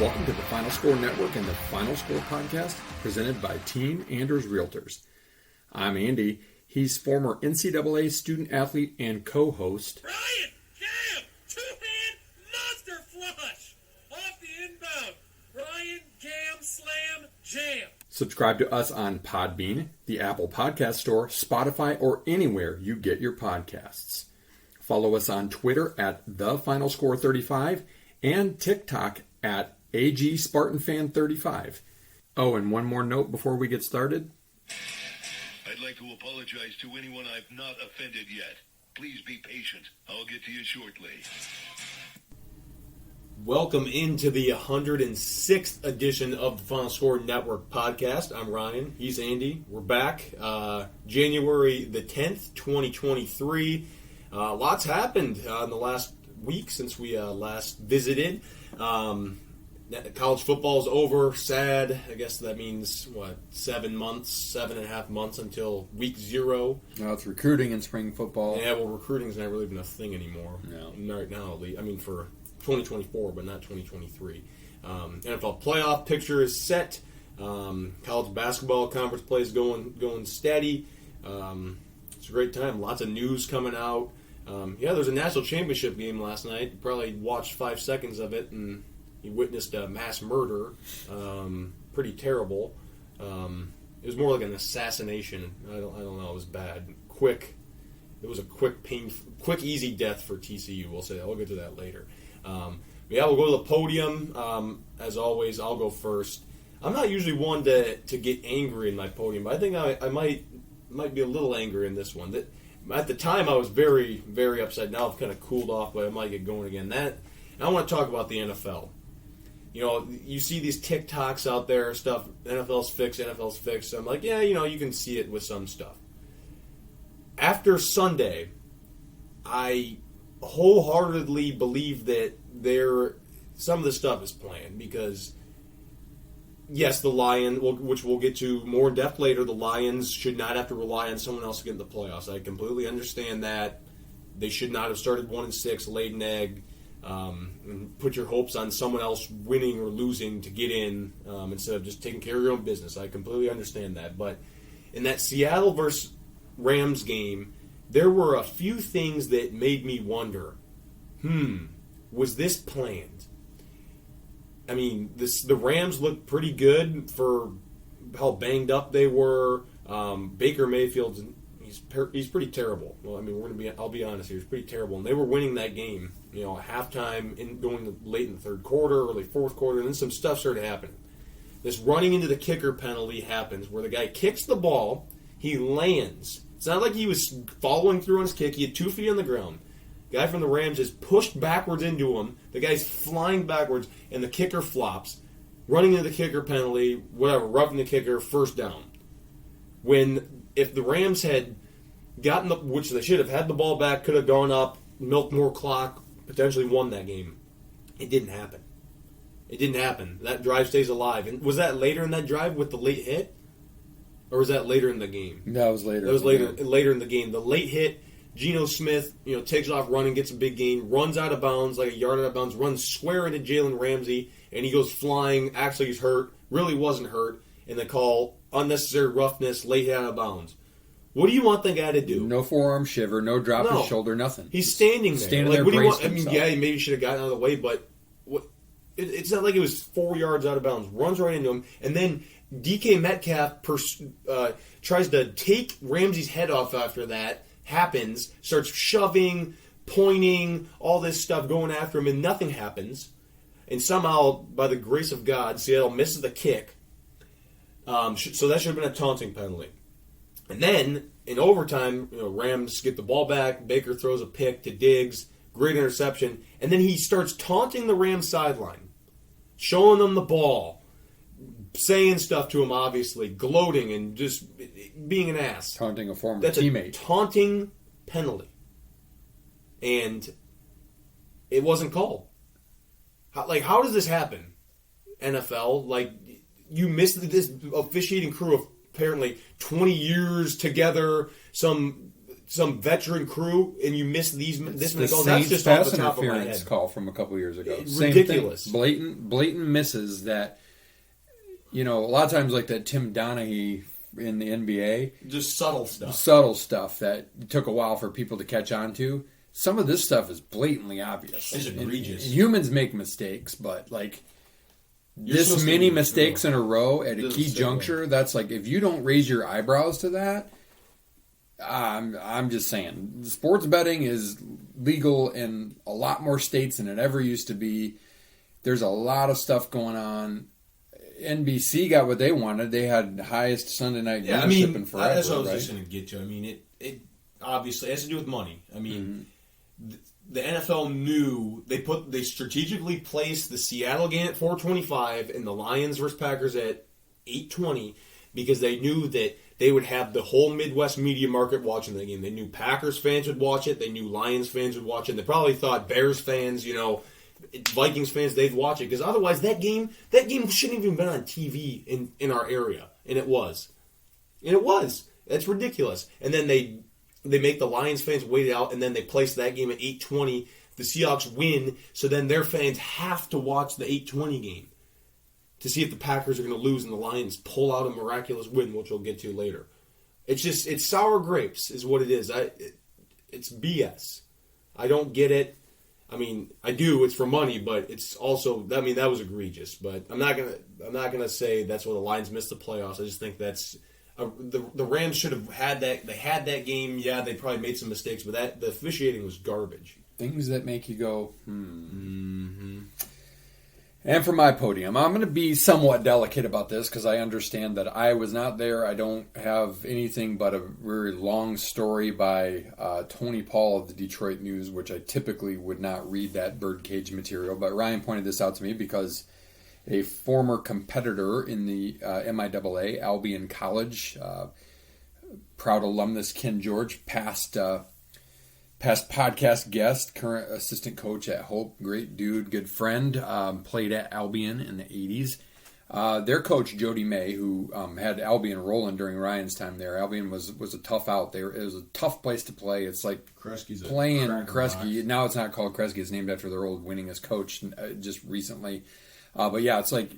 Welcome to the Final Score Network and the Final Score Podcast, presented by Team Anders Realtors. I'm Andy. He's former NCAA student athlete and co-host. Ryan, Cam, two-hand monster flush off the inbound. Ryan, Cam, slam, jam. Subscribe to us on Podbean, the Apple Podcast Store, Spotify, or anywhere you get your podcasts. Follow us on Twitter at TheFinalScore35 and TikTok at AGSpartanFan35. Oh, and one more note before we get started. I'd like to apologize to anyone I've not offended yet. Please be patient. I'll get to you shortly. Welcome into the 106th edition of the Final Score Network podcast. I'm Ryan. He's Andy. We're back. January the 10th, 2023. Lots happened in the last week since we last visited. College football is over. Sad. I guess that means, 7.5 months until week 0. Now it's recruiting in spring football. Yeah, well, recruiting is not really even a thing anymore. No. Right now, at least. I mean, for 2024, but not 2023. NFL playoff picture is set. College basketball conference play is going steady. It's a great time. Lots of news coming out. There's a national championship game last night. You probably watched 5 seconds of it, and you witnessed a mass murder. Pretty terrible. It was more like an assassination. I don't know. It was bad. Quick. It was a quick, easy death for TCU. We'll say that. We'll get to that later. We'll go to the podium. As always, I'll go first. I'm not usually one to get angry in my podium, but I think I might be a little angry in this one. At the time, I was very, very upset. Now I've kind of cooled off, but I might get going again. I want to talk about the NFL. You know, you see these TikToks out there, stuff, NFL's fixed. I'm like, yeah, you can see it with some stuff. After Sunday, I wholeheartedly believe that some of the stuff is planned because, yes, the Lions, which we'll get to more in depth later, the Lions should not have to rely on someone else to get in the playoffs. I completely understand that. They should not have started 1-6, laid an egg, and put your hopes on someone else winning or losing to get in instead of just taking care of your own business. I completely understand that. But in that Seattle versus Rams game, there were a few things that made me wonder, was this planned? I mean, the Rams looked pretty good for how banged up they were. Baker Mayfield, he's pretty terrible. Well, I mean, I'll be honest here, he's pretty terrible. And they were winning that game, at halftime, going late in the third quarter, early fourth quarter, and then some stuff started happening. This running into the kicker penalty happens where the guy kicks the ball, he lands. It's not like he was following through on his kick. He had 2 feet on the ground. The guy from the Rams is pushed backwards into him. The guy's flying backwards, and the kicker flops. Running into the kicker penalty, roughing the kicker, first down. If the Rams had gotten which they should have, had the ball back, could have gone up, milked more clock, potentially won that game. It didn't happen. That drive stays alive. And was that later in that drive with the late hit? Or was that later in the game? That was later. That was later in the game. The late hit, Geno Smith, takes off running, gets a big gain, runs out of bounds, like a yard out of bounds, runs square into Jalen Ramsey, and he goes flying. Actually, he's hurt. Really wasn't hurt. And they call unnecessary roughness, late hit out of bounds. What do you want the guy to do? No forearm shiver, no drop his shoulder, nothing. He's standing there. Standing there, what do you want? himself. Yeah, he maybe should have gotten out of the way, but it's not like it was 4 yards out of bounds. Runs right into him, and then DK Metcalf tries to take Ramsey's head off after that. Happens, starts shoving, pointing, all this stuff going after him, and nothing happens. And somehow, by the grace of God, Seattle misses the kick. So that should have been a taunting penalty. And then, in overtime, Rams get the ball back. Baker throws a pick to Diggs. Great interception. And then he starts taunting the Rams sideline. Showing them the ball. Saying stuff to him, obviously. Gloating and just being an ass. Taunting a former That's teammate. A taunting penalty. And it wasn't called. How does this happen? NFL, you missed this officiating crew of apparently 20 years together, some some veteran crew and you miss this many goals. That's Saints just pass off the top of my interference head. call from a couple years ago. It's Same ridiculous. Thing. Blatant misses that. A lot of times like that Tim Donaghy in the NBA, Just subtle stuff. That took a while for people to catch on to. Some of this stuff is blatantly obvious. It's egregious. And humans make mistakes, but like You're this supposed many to- mistakes in a row at a Doesn't key sit juncture, that's like if you don't raise your eyebrows to that, I'm just saying, sports betting is legal in a lot more states than it ever used to be. There's a lot of stuff going on. NBC got what they wanted. They had highest Sunday night viewership in forever. That's what I was right? just going to get to. I mean, it obviously has to do with money. I mean, the NFL knew they strategically placed the Seattle game at 4:25 and the Lions versus Packers at 8:20 because they knew that they would have the whole Midwest media market watching the game. They knew Packers fans would watch it. They knew Lions fans would watch it. And they probably thought Bears fans, Vikings fans, they'd watch it because otherwise that game shouldn't even been on TV in our area, and it was. That's ridiculous. And then they make the Lions fans wait it out, and then they place that game at 8:20. The Seahawks win, so then their fans have to watch the 8:20 game to see if the Packers are going to lose and the Lions pull out a miraculous win, which we'll get to later. It's sour grapes is what it is. It's BS. I don't get it. I mean, I do. It's for money, but it's also. I mean, that was egregious. But I'm not gonna say that's why the Lions missed the playoffs. I just think that's the Rams should have had that. They had that game. Yeah, they probably made some mistakes, but the officiating was garbage. Things that make you go, Mm-hmm. And for my podium, I'm going to be somewhat delicate about this because I understand that I was not there. I don't have anything but a very long story by Tony Paul of the Detroit News, which I typically would not read that birdcage material. But Ryan pointed this out to me because a former competitor in the MIAA, Albion College, proud alumnus Ken George, past podcast guest, current assistant coach at Hope, great dude, good friend, played at Albion in the 80s. Their coach, Jody May, who had Albion rolling during Ryan's time there. Albion was a tough out there. It was a tough place to play. It's like playing Kresge. Now it's not called Kresge. It's named after their old winningest coach just recently. But yeah, it's like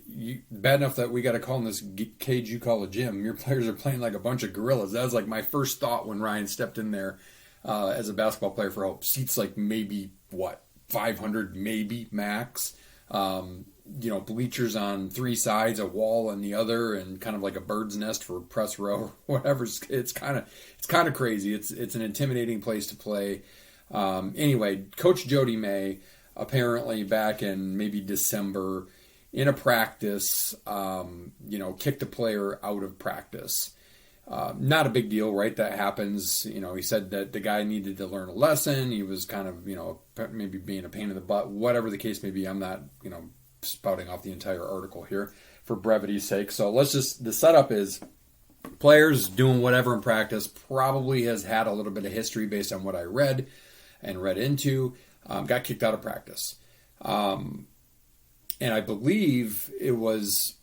bad enough that we got to call in this cage you call a gym. Your players are playing like a bunch of gorillas. That was like my first thought when Ryan stepped in there. As a basketball player for Hope, seats like maybe 500 maybe max. Bleachers on three sides, a wall on the other, and kind of like a bird's nest for press row or whatever. It's kind of crazy. It's an intimidating place to play. Anyway, Coach Jody May apparently back in maybe December in a practice, kicked a player out of practice. Not a big deal, right? That happens. He said that the guy needed to learn a lesson. He was kind of, maybe being a pain in the butt, whatever the case may be. I'm not, spouting off the entire article here for brevity's sake. So the setup is players doing whatever in practice, probably has had a little bit of history based on what I read into, got kicked out of practice. And I believe it was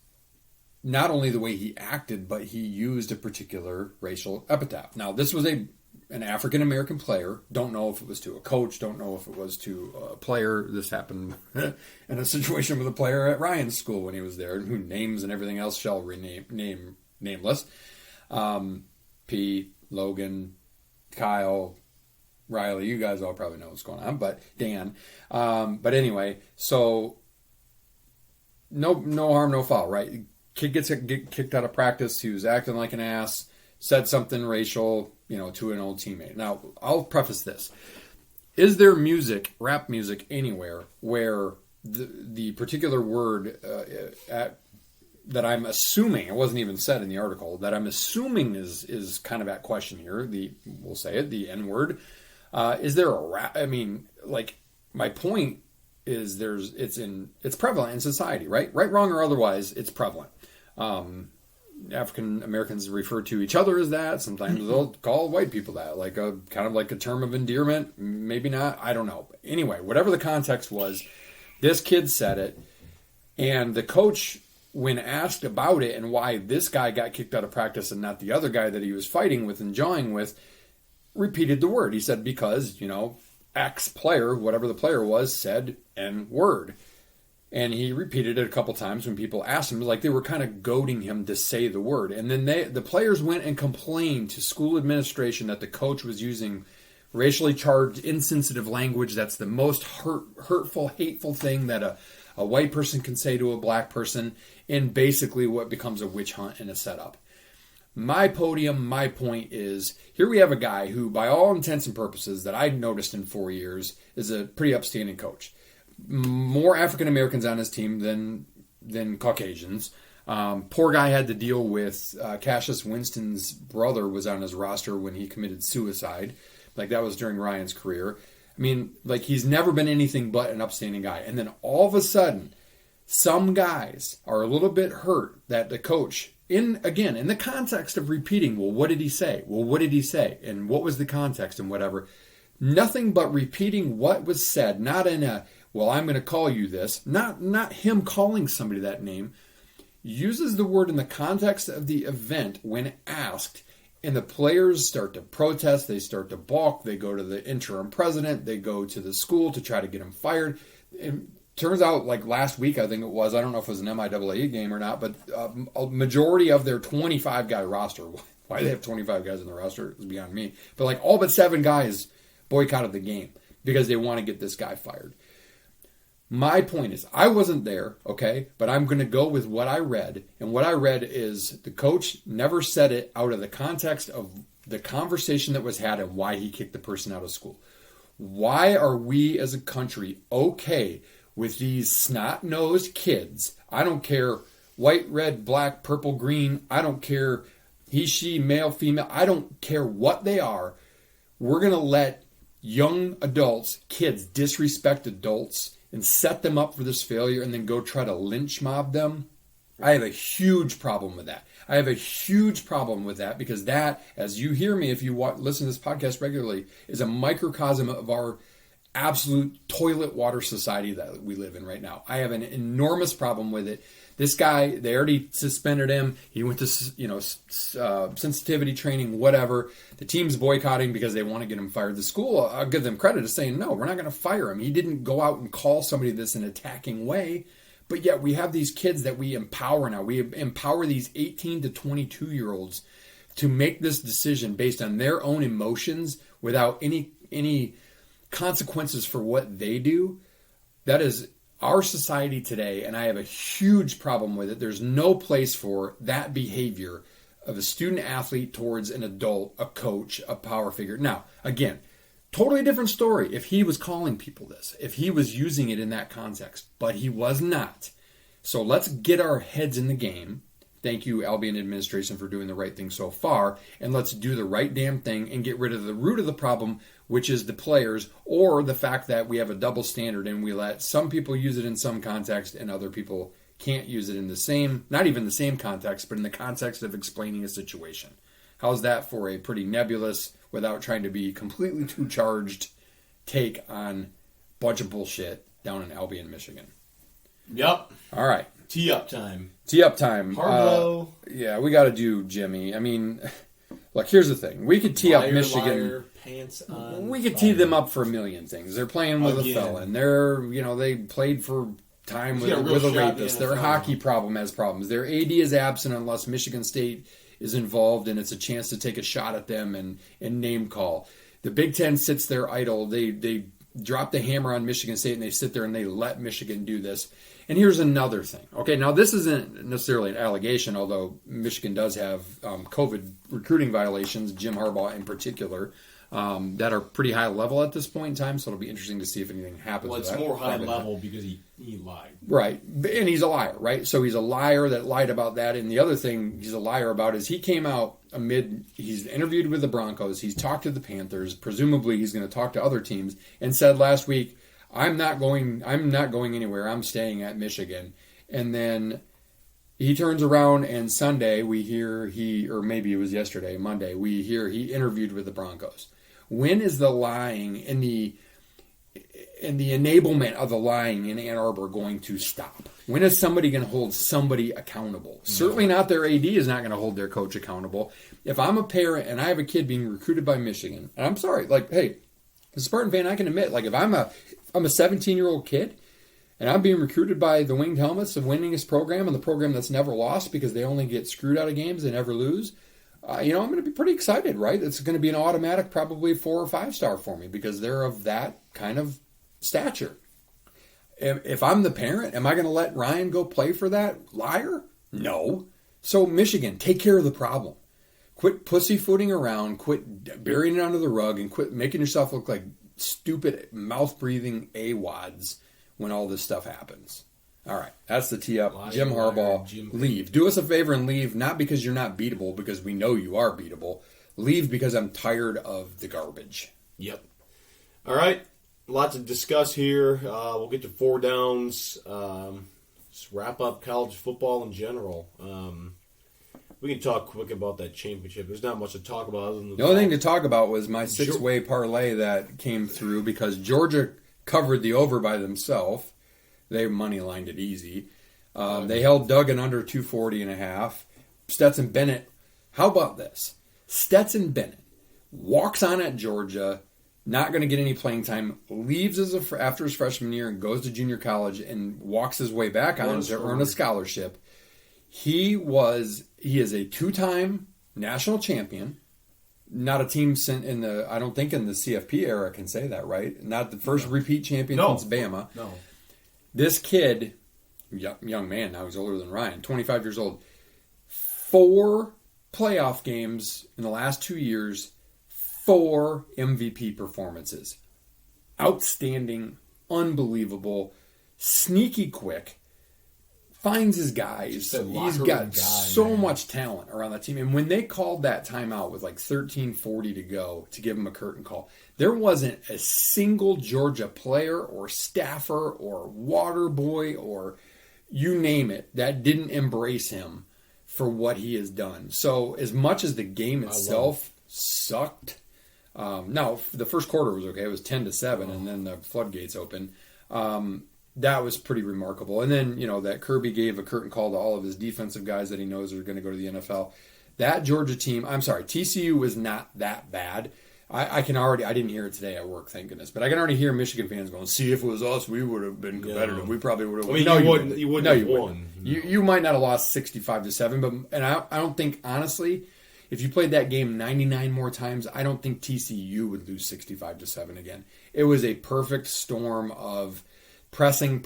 not only the way he acted, but he used a particular racial epithet. Now, this was an African-American player. Don't know if it was to a coach. Don't know if it was to a player. This happened in a situation with a player at Ryan's school when he was there, who names and everything else shall remain nameless. P, Logan, Kyle, Riley, you guys all probably know what's going on, but Dan. But anyway, so no harm, no foul, right? Kid gets kicked out of practice. He was acting like an ass, said something racial, to an old teammate. Now, I'll preface this. Is there rap music anywhere where the particular word that I'm assuming, it wasn't even said in the article, that I'm assuming is kind of at question here, we'll say it, the N-word, is there a rap? I mean, like, my point is it's prevalent in society, right? Right, wrong, or otherwise, it's prevalent. African Americans refer to each other as that. Sometimes they'll call white people that, like a kind of like a term of endearment. Maybe not. I don't know. Anyway, whatever the context was, this kid said it, and the coach, when asked about it and why this guy got kicked out of practice and not the other guy that he was fighting with and jawing with, repeated the word. He said, because, X player, whatever the player was, said N word. And he repeated it a couple times when people asked him, like they were kind of goading him to say the word. And then the players went and complained to school administration that the coach was using racially charged, insensitive language. That's the most hurtful, hateful thing that a white person can say to a black person, and basically what becomes a witch hunt and a setup. My point is, here we have a guy who, by all intents and purposes, that I've noticed in 4 years, is a pretty upstanding coach. More African Americans on his team than Caucasians. Poor guy had to deal with Cassius Winston's brother was on his roster when he committed suicide. Like, that was during Ryan's career. I mean, like, he's never been anything but an upstanding guy. And then all of a sudden, some guys are a little bit hurt that the coach, in the context of repeating, well, what did he say? Well, what did he say? And what was the context and whatever. Nothing but repeating what was said, not in a, well, I'm going to call you this. Not him calling somebody that name. Uses the word in the context of the event when asked. And the players start to protest. They start to balk. They go to the interim president. They go to the school to try to get him fired. And turns out, like last week, I think it was, I don't know if it was an MIAA game or not, but a majority of their 25-guy roster, why they have 25 guys in the roster is beyond me, but like all but 7 guys boycotted the game because they want to get this guy fired. My point is, I wasn't there, okay, but I'm going to go with what I read. And what I read is the coach never said it out of the context of the conversation that was had and why he kicked the person out of school. Why are we as a country okay with these snot-nosed kids? I don't care white, red, black, purple, green. I don't care he, she, male, female. I don't care what they are. We're going to let young adults, kids, disrespect adults and set them up for this failure and then go try to lynch mob them. I have a huge problem with that. I have a huge problem with that because that, as you hear me, if you listen to this podcast regularly, is a microcosm of our absolute toilet water society that we live in right now. I have an enormous problem with it. This guy, they already suspended him. He went to, sensitivity training, whatever. The team's boycotting because they want to get him fired. The school, I'll give them credit, is saying, no, we're not going to fire him. He didn't go out and call somebody this in an attacking way. But yet we have these kids that we empower now. We empower these 18 to 22-year-olds to make this decision based on their own emotions without any consequences for what they do. That is our society today, and I have a huge problem with it. There's no place for that behavior of a student athlete towards an adult, a coach, a power figure. Now, again, totally different story if he was calling people this, if he was using it in that context, but he was not. So let's get our heads in the game. Thank you, Albion administration, for doing the right thing so far, and let's do the right damn thing and get rid of the root of the problem, which is the players, or the fact that we have a double standard and we let some people use it in some context and other people can't use it in the same, not even the same context, but in the context of explaining a situation. How's that for a pretty nebulous, without trying to be completely too charged, take on a bunch of bullshit down in Albion, Michigan? Yep. All right. Tee up time. Tee up time. Harlow. Yeah, we got to do Jimmy. I mean, look, here's the thing. We could tee up Michigan. Liar, pants on. We could tee them up for a million things. They're playing with a felon. They played for time with a rapist. Their hockey problem has problems. Their AD is absent unless Michigan State is involved, and it's a chance to take a shot at them and name call. The Big Ten sits there idle. They drop the hammer on Michigan State, and they sit there and they let Michigan do this. And here's another thing. Okay, now this isn't necessarily an allegation, although Michigan does have COVID recruiting violations, Jim Harbaugh in particular, that are pretty high level at this point in time, so it'll be interesting to see if anything happens. Well, it's more high level because he lied. Right, and he's a liar, right? So he's a liar that lied about that, and the other thing he's a liar about is he came out he's interviewed with the Broncos, he's talked to the Panthers, presumably he's going to talk to other teams, and said last week, I'm not going anywhere. I'm staying at Michigan. And then he turns around and Sunday we hear or maybe it was yesterday, Monday, we hear he interviewed with the Broncos. When is the lying and the enablement of the lying in Ann Arbor going to stop? When is somebody going to hold somebody accountable? Certainly not their AD is not going to hold their coach accountable. If I'm a parent and I have a kid being recruited by Michigan, and I'm sorry, like, hey, as a Spartan fan, I can admit, like, if I'm a 17-year-old kid and I'm being recruited by the Winged Helmets, the winningest program and the program that's never lost because they only get screwed out of games, they never lose, I'm going to be pretty excited, right? It's going to be an automatic, probably 4 or 5 star for me because they're of that kind of stature. If I'm the parent, am I going to let Ryan go play for that liar? No. So Michigan, take care of the problem. Quit pussyfooting around, quit burying it under the rug, and quit making yourself look like stupid mouth-breathing AWADs when all this stuff happens. All right, that's the tee up. Jim Harbaugh, leave. Do us a favor and leave, not because you're not beatable, because we know you are beatable. Leave because I'm tired of the garbage. Yep. All right, a lot to discuss here. We'll get to 4 downs. Just wrap up college football in general. We can talk quick about that championship. There's not much to talk about other than the only thing to talk about was my 6-way parlay that came through because Georgia covered the over by themselves. They money lined it easy. They held Duggan under 240.5. Stetson Bennett. How about this? Stetson Bennett walks on at Georgia, not going to get any playing time, leaves after his freshman year and goes to junior college and walks his way back on to earn a scholarship. He is a 2-time national champion. Not a team I don't think in the CFP era can say that, right? Not the first repeat champion since Bama. No. This kid, young man, now he's older than Ryan, 25 years old, 4 playoff games in the last 2 years, 4 MVP performances. Outstanding, unbelievable, sneaky quick, finds his guys. He's got so much talent around that team. And when they called that timeout with like 13:40 to go to give him a curtain call, there wasn't a single Georgia player or staffer or water boy or you name it that didn't embrace him for what he has done. So as much as the game itself sucked, now the first quarter was okay. It was 10-7, and then the floodgates opened. That was pretty remarkable. And then, that Kirby gave a curtain call to all of his defensive guys that he knows are going to go to the NFL. That Georgia team, TCU was not that bad. I didn't hear it today at work, thank goodness. But I can already hear Michigan fans going, see, if it was us, we would have been competitive. Yeah. We probably would have won. You wouldn't have won. You might not have lost 65-7, but I don't think, honestly, if you played that game 99 more times, I don't think TCU would lose 65-7 again. It was a perfect storm of pressing,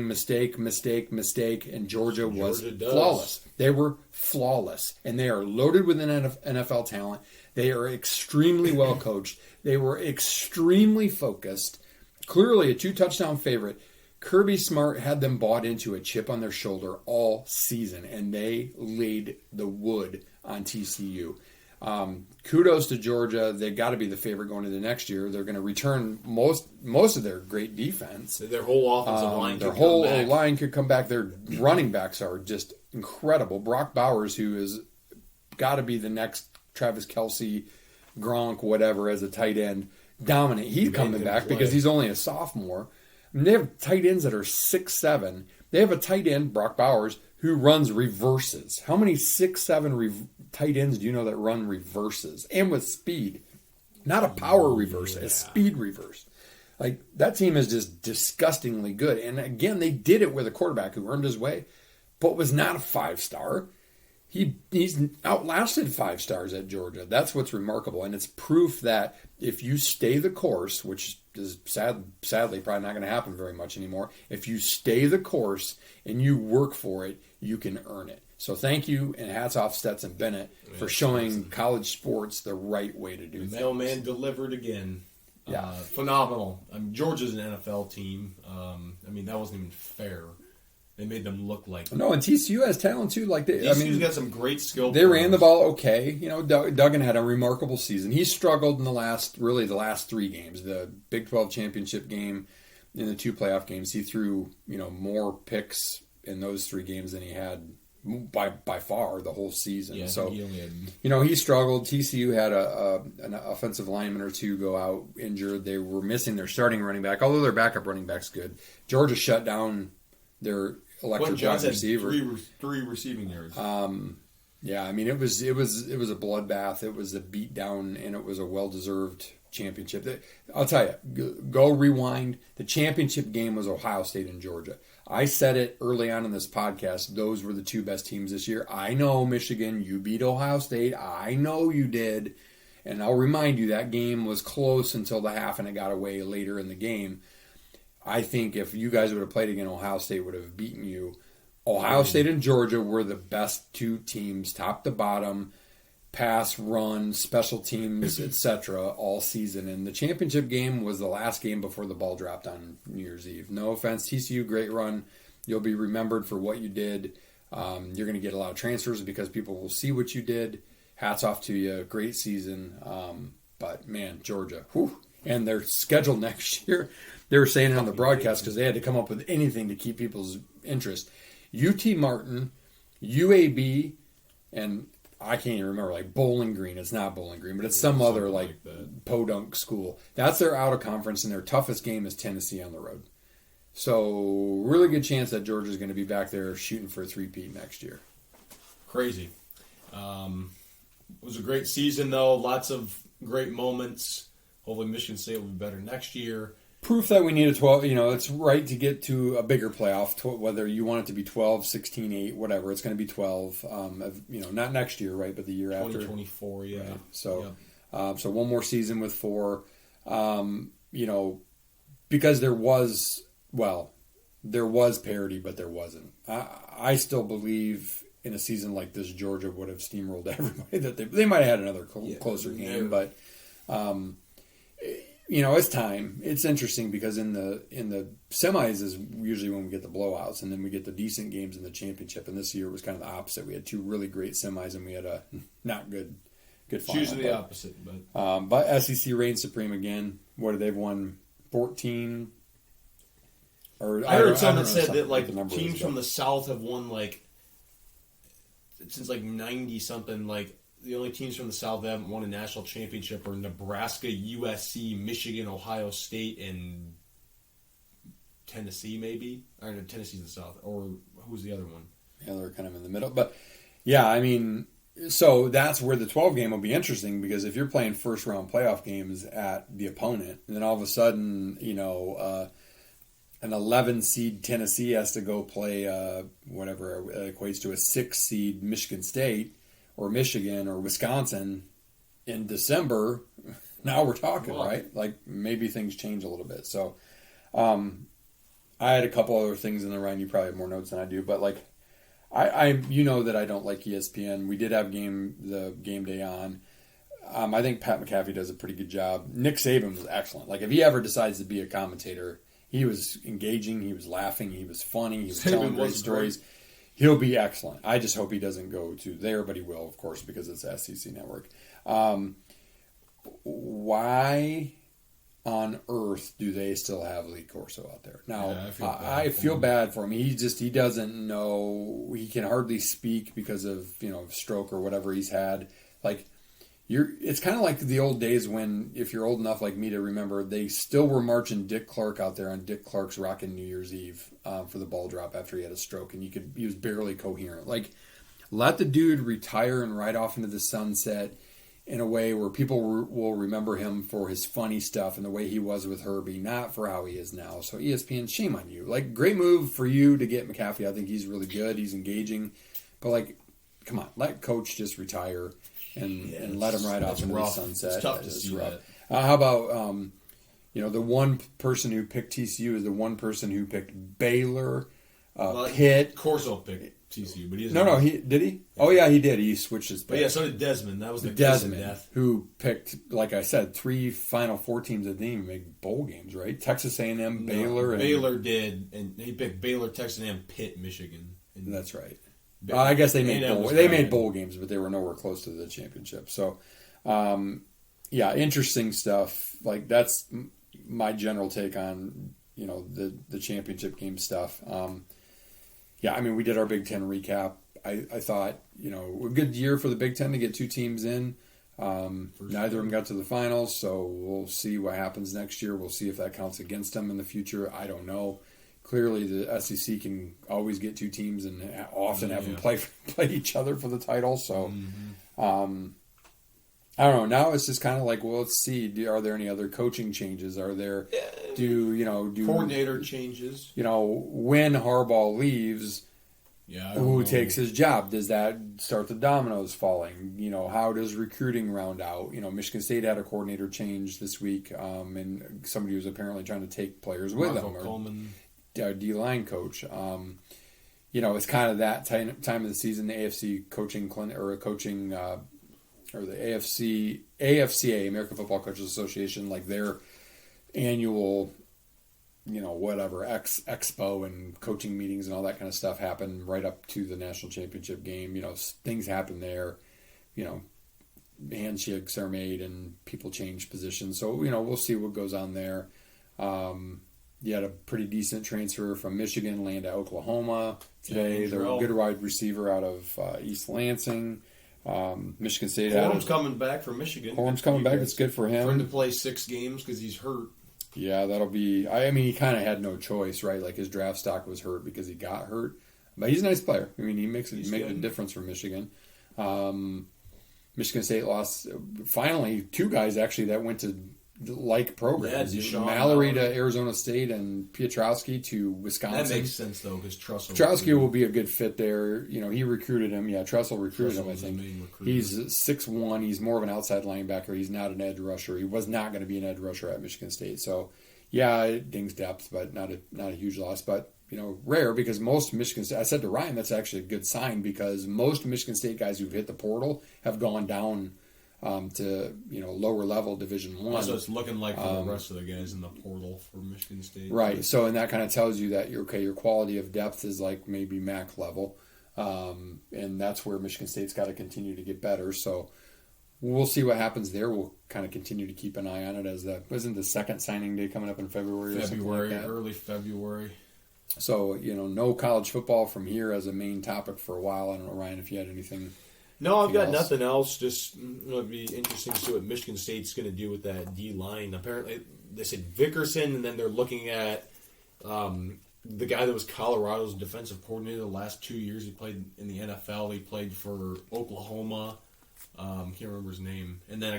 mistake, and Georgia was flawless. They were flawless, and they are loaded with NFL talent. They are extremely well coached. They were extremely focused. Clearly a 2-touchdown favorite. Kirby Smart had them bought into a chip on their shoulder all season, and they laid the wood on TCU. Kudos to Georgia. They've got to be the favorite going into next year. They're going to return most of their great defense. Their whole offensive line their whole line could come back. Their running backs are just incredible. Brock Bowers, who is got to be the next Travis Kelce, Gronk, whatever, as a tight end, dominant. He's coming back because he's only a sophomore. They have tight ends that are 6'7". They have a tight end, Brock Bowers, who runs reverses. How many 6'7" tight ends do you know that run reverses? And with speed. Not a power reverse, a speed reverse. Like, that team is just disgustingly good. And again, they did it with a quarterback who earned his way, but was not a 5-star. He's outlasted 5 stars at Georgia. That's what's remarkable. And it's proof that if you stay the course, which is sadly probably not going to happen very much anymore, if you stay the course and you work for it, you can earn it. So thank you, and hats off Stetson Bennett for showing college sports the right way to do things. Mailman delivered again. Yeah. Phenomenal. Georgia's an NFL team. That wasn't even fair. They made them look like... No, and TCU has talent, too. TCU's got some great skill. They ran the ball okay. Duggan had a remarkable season. He struggled in the last 3 games. The Big 12 championship game and the 2 playoff games. He threw, more picks in those 3 games than he had by far the whole season. Yeah, so, he struggled. TCU had an offensive lineman or 2 go out injured. They were missing their starting running back, although their backup running back's good. Georgia shut down their electric Johnson wide receiver. had three receiving yards. Yeah, I mean it was a bloodbath. It was a beatdown, and it was a well-deserved championship. I'll tell you, go rewind. The championship game was Ohio State and Georgia. I said it early on in this podcast. Those were the two best teams this year. I know, Michigan, you beat Ohio State. I know you did. And I'll remind you, that game was close until the half, and it got away later in the game. I think if you guys would have played again, Ohio State would have beaten you. Ohio State and Georgia were the best two teams, top to bottom, pass, run, special teams, etc., all season. And the championship game was the last game before the ball dropped on New Year's Eve. No offense, TCU, great run. You'll be remembered for what you did. You're going to get a lot of transfers because people will see what you did. Hats off to you. Great season. But, man, Georgia. Whew. And their schedule next year, they were saying it on the broadcast because they had to come up with anything to keep people's interest. UT Martin, UAB, and I can't even remember, like Bowling Green. It's not Bowling Green, but it's some other like podunk school. That's their out of conference, and their toughest game is Tennessee on the road. So really good chance that Georgia's going to be back there shooting for a three-peat next year. Crazy. It was a great season, though. Lots of great moments. Hopefully Michigan State will be better next year. Proof that we need a 12, it's right to get to a bigger playoff, whether you want it to be 12, 16, 8, whatever. It's going to be 12, not next year, right, but the year after. 2024, yeah. Right. So, so one more season with 4, because there was parity, but there wasn't. I still believe in a season like this, Georgia would have steamrolled everybody. That they might have had another closer game, but it's time. It's interesting because in the semis is usually when we get the blowouts, and then we get the decent games in the championship. And this year was kind of the opposite. We had 2 really great semis, and we had a not good final. It's usually the opposite, but SEC reigns supreme again. What, they've won 14. Or I heard someone said that like teams from the South have won since 90 something. Like the only teams from the South that haven't won a national championship are Nebraska, USC, Michigan, Ohio State, and Tennessee, maybe. Or no, Tennessee's in the South. Or who's the other one? Yeah, they're kind of in the middle. But yeah, I mean, so that's where the 12 game will be interesting, because if you're playing first round playoff games at the opponent, and then all of a sudden, an 11 seed Tennessee has to go play whatever equates to a 6 seed Michigan State or Michigan or Wisconsin in December. Now we're talking, right? Like maybe things change a little bit. So I had a couple other things in there, Ryan. You probably have more notes than I do, but like I that I don't like ESPN. We did have the game day on. I think Pat McAfee does a pretty good job. Nick Saban was excellent. Like if he ever decides to be a commentator, he was engaging, he was laughing, he was funny, he was telling great stories. He'll be excellent. I just hope he doesn't go to there, but he will, of course, because it's SEC Network. Why on earth do they still have Lee Corso out there? Now, I feel bad for him. He doesn't know. He can hardly speak because of stroke or whatever he's had. Like, it's kind of like the old days when, if you're old enough like me to remember, they still were marching Dick Clark out there on Dick Clark's Rockin' New Year's Eve for the ball drop after he had a stroke, and he was barely coherent. Like, let the dude retire and ride off into the sunset in a way where people will remember him for his funny stuff and the way he was with Herbie, not for how he is now. So ESPN, shame on you. Like, great move for you to get McAfee. I think he's really good. He's engaging. But, like, come on, let Coach just retire and let him ride off into the sunset. It's tough to see that. How about, the one person who picked TCU is the one person who picked Baylor, Pitt. Corso picked TCU, but he doesn't. No, did he? Oh, yeah, he did. He switched his pick. But yeah, so did Desmond. That was the Desmond death. Who picked, like I said, 3 Final Four teams that didn't even make bowl games, right? Texas A&M, Baylor. Baylor did, and he picked Baylor, Texas A&M, Pitt, Michigan. That's right. I guess they made bowl games, but they were nowhere close to the championship. So, interesting stuff. Like, that's my general take on the championship game stuff. We did our Big Ten recap. I thought a good year for the Big Ten to get 2 teams in. Neither of them got to the finals, so we'll see what happens next year. We'll see if that counts against them in the future. I don't know. clearly the SEC can always get two teams and often have them play each other for the title. So, I don't know. Now it's just kind of like, well, let's see. Are there any other coaching changes? Are there coordinator changes? When Harbaugh leaves, who takes his job? Does that start the dominoes falling? How does recruiting round out? Michigan State had a coordinator change this week, and somebody was apparently trying to take players with them. Coleman. D-line coach. It's kind of that time of the season. The AFC coaching clinic or the AFCA, American Football Coaches Association, like their annual, expo and coaching meetings and all that kind of stuff happen right up to the national championship game. Things happen there. Handshakes are made and people change positions. So, we'll see what goes on there. You had a pretty decent transfer from Michigan, land to Oklahoma today. They're a good wide receiver out of East Lansing. Michigan State. Horn's coming back for Michigan. Horn's coming back. It's good for him. For him to play 6 games because he's hurt. Yeah, that'll be. He kind of had no choice, right? Like his draft stock was hurt because he got hurt. But he's a nice player. He makes a difference for Michigan. Michigan State lost finally 2 guys actually that went to like programs. Mallory to Arizona State and Piotrowski to Wisconsin. That makes sense though because Piotrowski will be a good fit there. He recruited him. Yeah, Tressel recruited him. I think he's 6'1". He's more of an outside linebacker. He's not an edge rusher. He was not going to be an edge rusher at Michigan State. So yeah, it dings depth, but not a huge loss. But rare because most Michigan State. I said to Ryan that's actually a good sign because most Michigan State guys who've hit the portal have gone down to lower level Division I. So it's looking like for the rest of the guys in the portal for Michigan State, right? So and that kind of tells you that your quality of depth is like maybe MAC level, and that's where Michigan State's got to continue to get better. So we'll see what happens there. We'll kind of continue to keep an eye on it as wasn't the second signing day coming up in February or something like that? Early February. So no college football from here as a main topic for a while. I don't know, Ryan, if you had anything. No, I've got nothing else. Just it'd be interesting to see what Michigan State's going to do with that D line. Apparently, they said Vickerson, and then they're looking at the guy that was Colorado's defensive coordinator the last 2 years. He played in the NFL. He played for Oklahoma. Can't remember his name. And then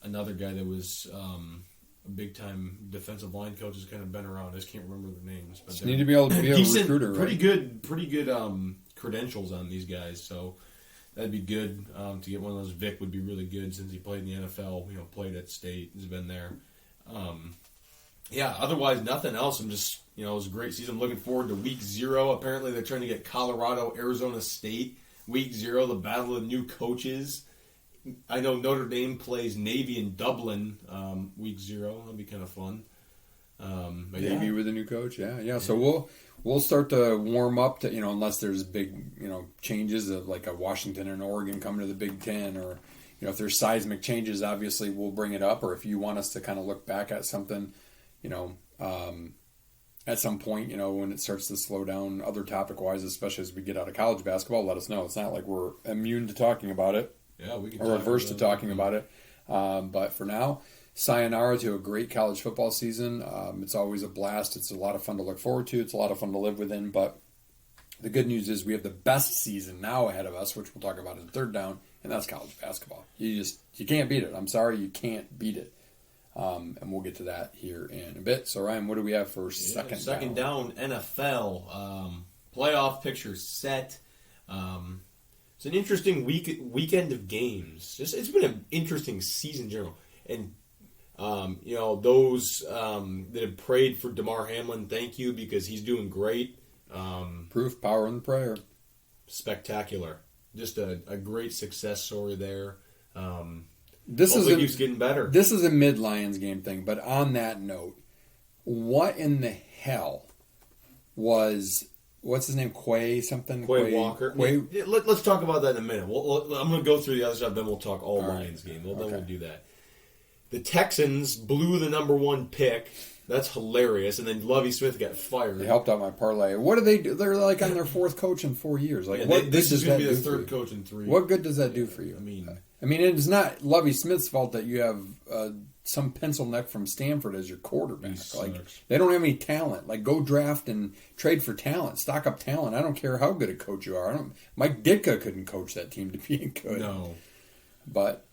another guy that was a big time defensive line coach has kind of been around. I just can't remember their names. But you need to be able to be a recruiter, right? Pretty good credentials on these guys, so that'd be good to get one of those. Vic would be really good since he played in the NFL, played at State, has been there. Otherwise nothing else. I'm just, it was a great season. I'm looking forward to week 0. Apparently they're trying to get Colorado, Arizona State, week 0, the battle of new coaches. I know Notre Dame plays Navy in Dublin week 0. That'll be kind of fun. Navy with a new coach, yeah. So we'll start to warm up to unless there's big changes of like a Washington and Oregon coming to the Big Ten, or if there's seismic changes, obviously we'll bring it up. Or if you want us to kind of look back at something, at some point, when it starts to slow down, other topic wise, especially as we get out of college basketball, let us know. It's not like we're immune to talking about it. Yeah, we can. Or averse to talking about it. But for now, sayonara to a great college football season. It's always a blast. It's a lot of fun to look forward to. It's a lot of fun to live within. But the good news is we have the best season now ahead of us, which we'll talk about in Third Down, and that's college basketball. You can't beat it. I'm sorry, you can't beat it. And we'll get to that here in a bit. So, Ryan, what do we have for second down? NFL. Playoff picture set. It's an interesting weekend of games. It's been an interesting season in general. And, those that have prayed for DeMar Hamlin, thank you, because he's doing great. Proof, power, and prayer. Spectacular. Just a great success story there. Keeps getting better. This is a mid-Lions game thing, but on that note, what in the hell was... What's his name? Quay something? Quay Walker. Let's talk about that in a minute. I'm going to go through the other stuff, then we'll talk all Lions game. Then we'll do that. The Texans blew the number 1 pick. That's hilarious. And then Lovie Smith got fired. They helped out my parlay. What do they do? They're like on their 4th coach in 4 years. Like, this is going to be the 3rd coach in 3. What good does that do for you? I mean, I mean, it's not Lovie Smith's fault that you have some pencil neck from Stanford as your quarterback. Like, they don't have any talent. Like, go draft and trade for talent. Stock up talent. I don't care how good a coach you are. Mike Ditka couldn't coach that team to being good. No. But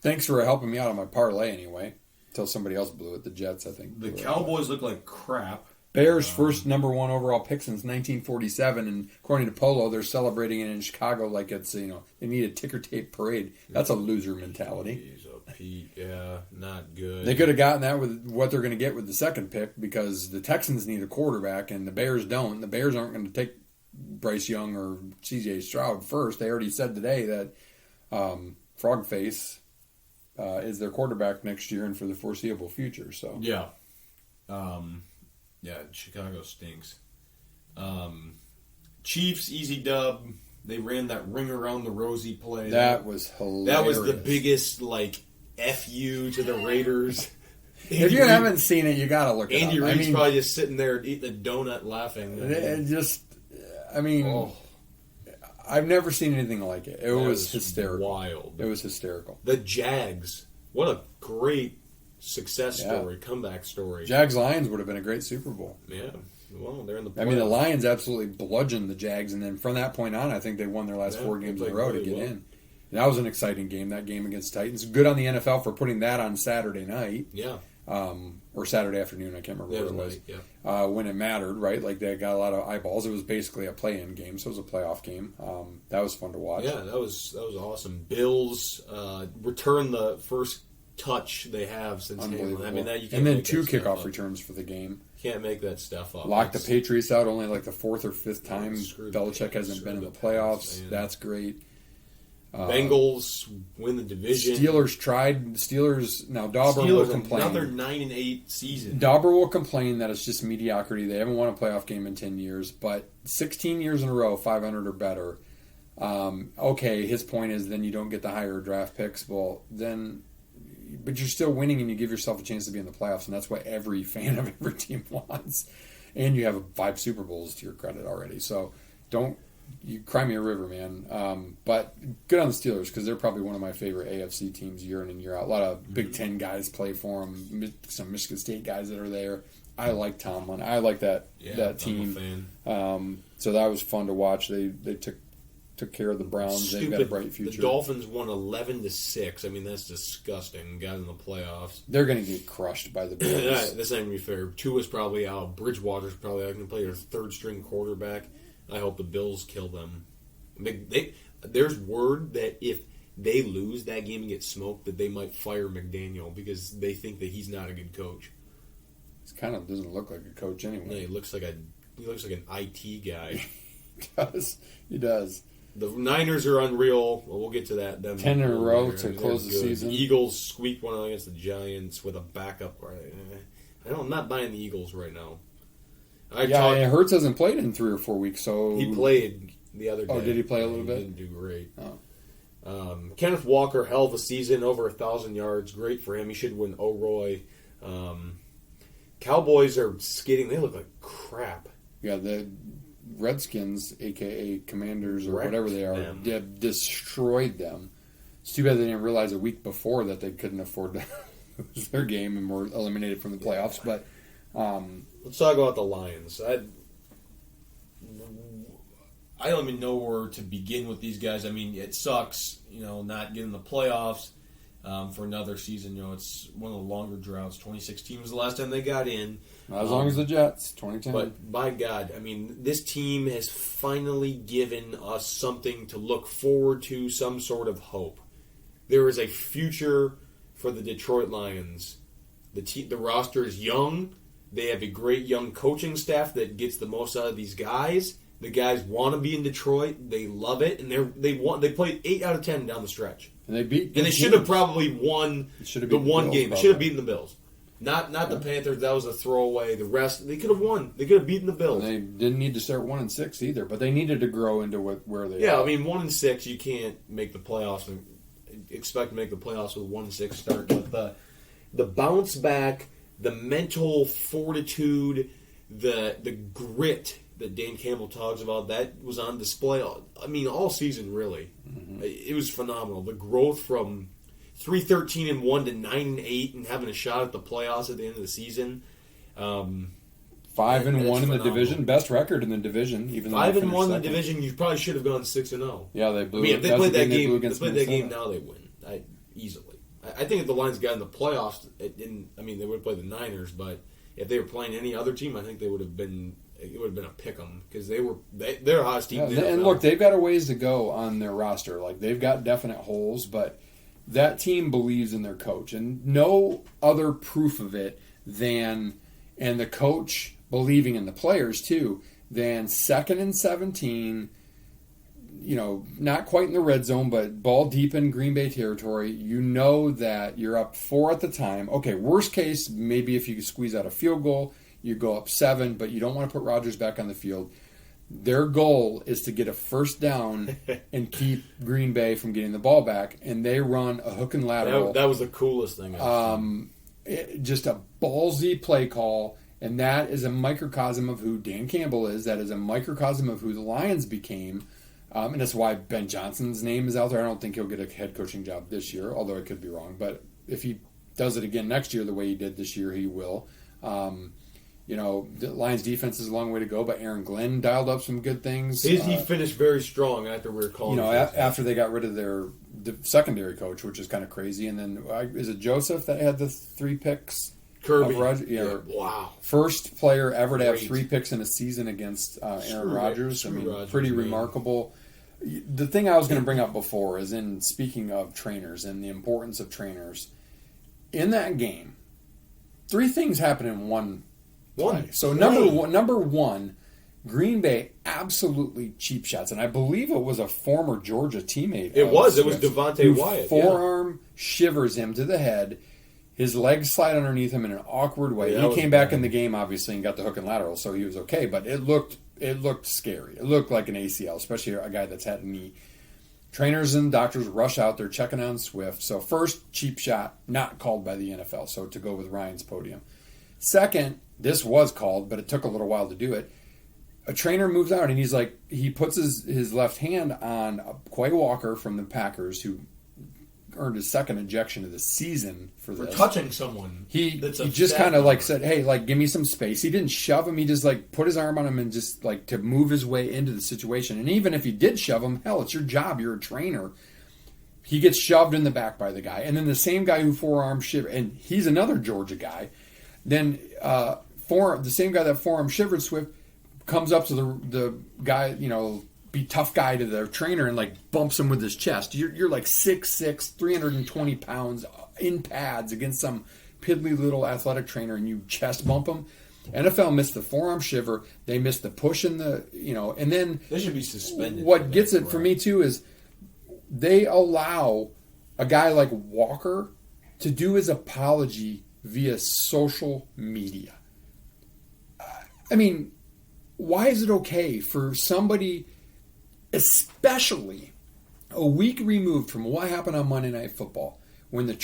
thanks for helping me out on my parlay anyway. Until somebody else blew it. The Jets, I think. The Cowboys look like crap. Bears' first number 1 overall pick since 1947, and according to Polo, they're celebrating it in Chicago like it's, they need a ticker tape parade. That's a loser mentality. Jeez, oh, Pete, yeah, not good. They could have gotten that with what they're going to get with the second pick because the Texans need a quarterback and the Bears don't. The Bears aren't going to take Bryce Young or C.J. Stroud first. They already said today that Frogface is their quarterback next year and for the foreseeable future. So yeah. Yeah, Chicago stinks. Chiefs, easy dub. They ran that ring around the rosy play. That was hilarious. That was the biggest, F-U to the Raiders. If you haven't seen it, you got to look it Andy up. Reid's probably just sitting there eating a donut laughing. I've never seen anything like it. It was hysterical. Wild. It was hysterical. The Jags. What a great success story, comeback story. Jags-Lions would have been a great Super Bowl. Yeah. Well, they're in the playoffs. I mean, the Lions absolutely bludgeoned the Jags, and then from that point on, I think they won their last 4 games in a row to get in. That was an exciting game, that game against Titans. Good on the NFL for putting that on Saturday night. Yeah. Or Saturday afternoon, I can't remember what it was. When it mattered, right? Like, they got a lot of eyeballs. It was basically a play-in game, so it was a playoff game. That was fun to watch. Yeah, that was awesome. Bills return the first touch they have since Hamlin. I mean, that you can't and then make 2 that stuff kickoff up. Returns for the game. Can't make that stuff up. Locked the Patriots out only like the 4th or 5th time Belichick hasn't been in the playoffs. Man. That's great. Bengals win the division. Steelers tried. Now Dauber will complain. Another 9-8 season. Dauber will complain that it's just mediocrity. They haven't won a playoff game in 10 years, but 16 years in a row, 500 or better. Okay, his point is then you don't get the higher draft picks. Well, then, but you're still winning and you give yourself a chance to be in the playoffs, and that's what every fan of every team wants. And you have 5 Super Bowls to your credit already. So you cry me a river, man. But good on the Steelers because they're probably one of my favorite AFC teams year in and year out. A lot of Big Ten guys play for them. Some Michigan State guys that are there. I like Tomlin. I like that team. I'm a fan. So that was fun to watch. They took care of the Browns. They've got a bright future. The Dolphins won 11-6. I mean, that's disgusting. Got in the playoffs. They're going to get crushed by the Bills. That's not even fair. Tua's probably out. Bridgewater's probably out. Going to play their 3rd string quarterback. I hope the Bills kill them. There's word that if they lose that game and get smoked, that they might fire McDaniel because they think that he's not a good coach. He kind of doesn't look like a coach anyway. No, he looks like an IT guy. He does. The Niners are unreal. Well, we'll get to that. 10 in a row to close the season. The Eagles squeaked one against the Giants with a backup. I'm not buying the Eagles right now. Hurts hasn't played in 3 or 4 weeks, so he played the other day. Oh, did he play a little bit? He didn't do great. Oh. Kenneth Walker, hell of a season, over 1,000 yards. Great for him. He should win O'Roy. Cowboys are skidding. They look like crap. Yeah, the Redskins, a.k.a. Commanders or whatever they are, destroyed them. It's too bad they didn't realize a week before that they couldn't afford to lose their game and were eliminated from the playoffs. But let's talk about the Lions. I don't even know where to begin with these guys. I mean, it sucks, not getting the playoffs for another season. It's one of the longer droughts. 2016 was the last time they got in. Not as long as the Jets, 2010. But by God, I mean, this team has finally given us something to look forward to, some sort of hope. There is a future for the Detroit Lions. The roster is young. They have a great young coaching staff that gets the most out of these guys. The guys want to be in Detroit. They love it, and they played 8 out of 10 down the stretch. And they should have probably won the one game. They should have beaten the Bills. Not the Panthers. That was a throwaway. The rest, they could have won. They could have beaten the Bills. And they didn't need to start 1-6 either, but they needed to grow into where they are. Yeah, I mean 1-6, you can't make the playoffs and expect to make the playoffs with 1-6 start. But the bounce back, the mental fortitude, the grit that Dan Campbell talks about, that was on display. All season really. Mm-hmm. It was phenomenal. The growth from 3-13-1 to 9-8 and having a shot at the playoffs at the end of the season. 5-1 in the division, best record in the division. Even 5-1 in the division, you probably should have gone 6-0. Yeah, they blew. If they played that game, now they win easily. I think if the Lions got in the playoffs, they would play the Niners, but if they were playing any other team, I think they would have been. It would have been a pick 'em because they're a hottest team. Yeah, and look, they've got a ways to go on their roster. Like they've got definite holes, but that team believes in their coach, and no other proof of it than and the coach believing in the players too than 2nd and 17. Not quite in the red zone, but ball deep in Green Bay territory. You know that you're up 4 at the time. Okay, worst case, maybe if you could squeeze out a field goal, you go up 7, but you don't want to put Rodgers back on the field. Their goal is to get a first down and keep Green Bay from getting the ball back, and they run a hook and lateral. That was the coolest thing I've seen. Just a ballsy play call, and that is a microcosm of who Dan Campbell is. That is a microcosm of who the Lions became. And that's why Ben Johnson's name is out there. I don't think he'll get a head coaching job this year, although I could be wrong. But if he does it again next year the way he did this year, he will. The Lions defense is a long way to go, but Aaron Glenn dialed up some good things. He finished very strong after we were calling. After they got rid of their secondary coach, which is kind of crazy. And then is it Joseph that had the 3 picks? Kirby. Wow. First player ever to have 3 picks in a season against Aaron Rodgers. Pretty remarkable. The thing I was going to bring up before is in speaking of trainers and the importance of trainers. In that game, 3 things happened in one play. So number one, Green Bay absolutely cheap shots, and I believe it was a former Georgia teammate. It was Devontae Wyatt. Forearm shivers him to the head. His legs slide underneath him in an awkward way. He came back in the game, obviously, and got the hook and lateral, so he was okay. But it looked scary. It looked like an ACL, especially a guy that's had a knee. Trainers and doctors rush out. They're checking on Swift. So first, cheap shot, not called by the NFL. So to go with Ryan's podium. Second, this was called, but it took a little while to do it. A trainer moves out, and he puts his left hand on Quay Walker from the Packers, who earned his 2nd ejection of the season for this. For touching someone. He just kind of said, hey, give me some space. He didn't shove him. He just put his arm on him and just to move his way into the situation. And even if he did shove him, hell, it's your job. You're a trainer. He gets shoved in the back by the guy. And then the same guy who forearm shivered, and he's another Georgia guy. Then the same guy that forearm shivered Swift comes up to the guy, be tough guy to the trainer and bumps him with his chest. You're 6'6", 320 pounds in pads against some piddly little athletic trainer, and you chest bump him. NFL missed the forearm shiver. They missed the push in the and then they should be suspended. What gets it for me too is they allow a guy like Walker to do his apology via social media. Why is it okay for somebody, especially a week removed from what happened on Monday Night Football, when the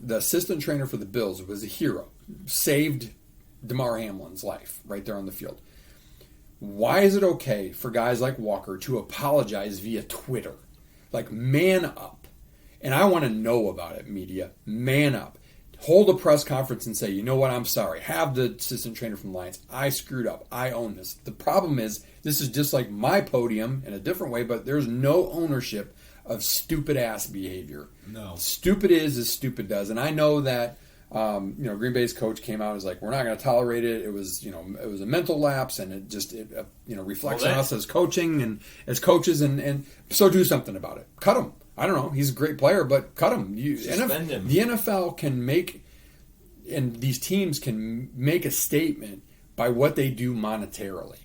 assistant trainer for the Bills was a hero, saved Damar Hamlin's life right there on the field. Why is it okay for guys like Walker to apologize via Twitter? Man up. And I want to know about it, media. Man up. Hold a press conference and say, you know what, I'm sorry. Have the assistant trainer from the Lions. I screwed up. I own this. The problem is, this is just like my podium in a different way, but there's no ownership of stupid-ass behavior. No. Stupid is as stupid does. And I know that Green Bay's coach came out and was like, we're not going to tolerate it. It was a mental lapse, and it reflects on us as coaching and as coaches, and so do something about it. Cut him. I don't know. He's a great player, but cut him. Suspend him. The NFL can make, and these teams can make a statement by what they do monetarily.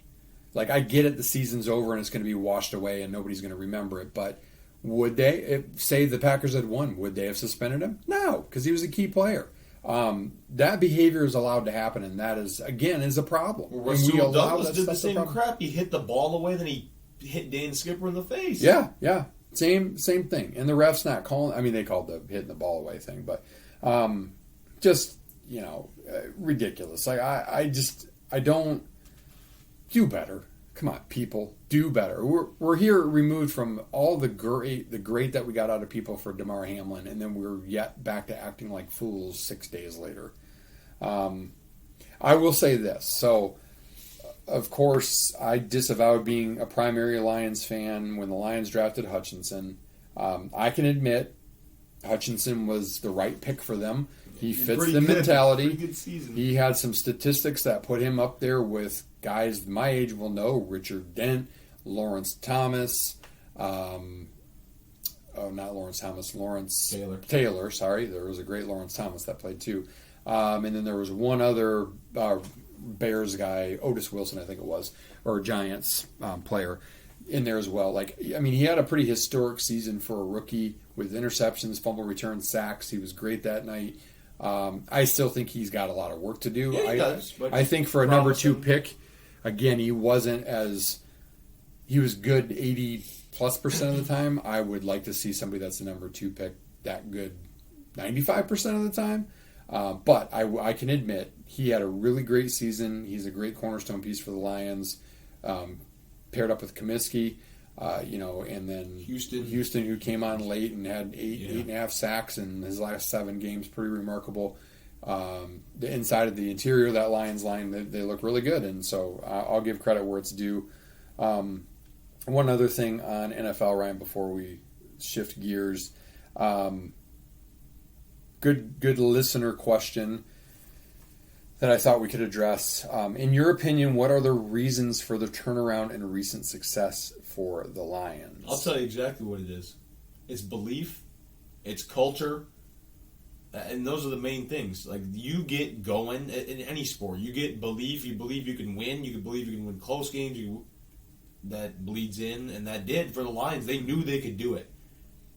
I get it, the season's over and it's going to be washed away and nobody's going to remember it, but would they, say the Packers had won, would they have suspended him? No, because he was a key player. That behavior is allowed to happen, and that is, again, is a problem. Well, Rasul Douglas did the same crap. He hit the ball away, then he hit Dan Skipper in the face. Yeah. Same thing. And the ref's not calling. They called the hitting the ball away thing, but just ridiculous. I don't do better. Come on, people, do better. We're here removed from all the great that we got out of people for Damar Hamlin, and then we're yet back to acting like fools 6 days later. I will say this. So, of course, I disavowed being a primary Lions fan when the Lions drafted Hutchinson. I can admit Hutchinson was the right pick for them. He fits the mentality. Pretty good season. He had some statistics that put him up there with guys my age will know: Richard Dent, Lawrence Thomas, not Lawrence Thomas, Lawrence Taylor. Sorry, there was a great Lawrence Thomas that played too, and then there was one other Bears guy, Otis Wilson, I think it was, or Giants player in there as well. He had a pretty historic season for a rookie with interceptions, fumble returns, sacks. He was great that night. I still think he's got a lot of work to do. Yeah, he does, I think for a number 2 pick, again, he was good 80+% of the time. I would like to see somebody that's the number 2 pick that good 95% of the time. But I can admit he had a really great season. He's a great cornerstone piece for the Lions. Paired up with Comiskey, and then Houston, who came on late and had 8.5 sacks in his last 7 games, pretty remarkable. The inside of the interior of that Lions line, they look really good, and so I'll give credit where it's due. One other thing on NFL, Ryan, before we shift gears. Good listener question that I thought we could address. In your opinion, what are the reasons for the turnaround and recent success for the Lions? I'll tell you exactly what it is. It's belief, it's culture, and those are the main things. Like, you get going in any sport. You get belief. You believe you can win. You can believe you can win close games. That bleeds in, and that did for the Lions. They knew they could do it.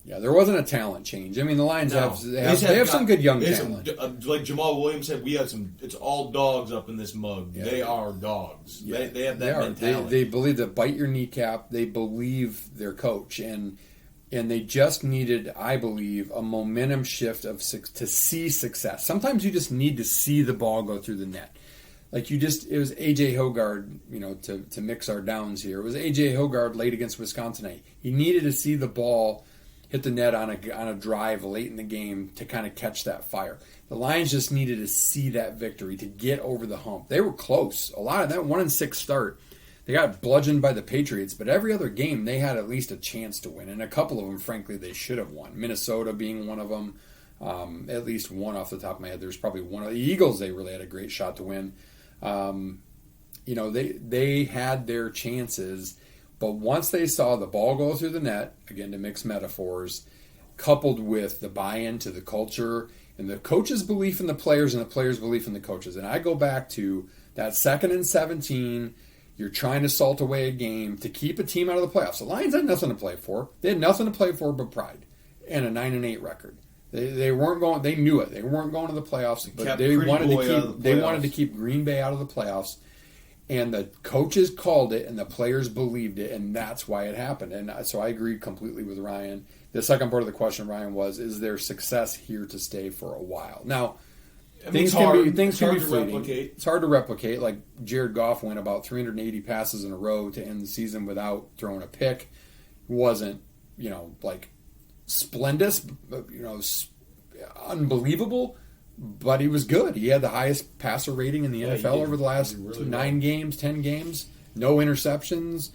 Yeah, there wasn't a talent change. I mean, the Lions have some good young talent. Like Jamal Williams said, we have some. It's all dogs up in this mug. Yeah, they are dogs. Yeah, they have that mentality. They believe that bite your kneecap. They believe their coach, and they just needed, I believe, a momentum shift to see success. Sometimes you just need to see the ball go through the net. It was A.J. Hogard, to mix our downs here. It was A.J. Hogard late against Wisconsin. He needed to see the ball hit the net on a drive late in the game to kind of catch that fire. The Lions just needed to see that victory to get over the hump. They were close. A lot of that 1-6 start, they got bludgeoned by the Patriots, but every other game they had at least a chance to win, and a couple of them, frankly, they should have won. Minnesota being one of them, at least one off the top of my head. There's probably one of the Eagles. They really had a great shot to win. They had their chances. But once they saw the ball go through the net, again to mix metaphors, coupled with the buy-in to the culture and the coach's belief in the players and the players' belief in the coaches. And I go back to that 2nd and 17, you're trying to salt away a game to keep a team out of the playoffs. The Lions had nothing to play for. They had nothing to play for but pride and a 9-8 record. They weren't going. They knew it. They weren't going to the playoffs, but they wanted to keep Green Bay out of the playoffs. And the coaches called it, and the players believed it, and that's why it happened. And so I agree completely with Ryan. The second part of the question, Ryan, was: is there success here to stay for a while? Now, things can be fleeting. It's hard to replicate. Like Jared Goff went about 380 passes in a row to end the season without throwing a pick. It wasn't, splendid, unbelievable. But he was good. He had the highest passer rating in the NFL over the last 10 games. No interceptions.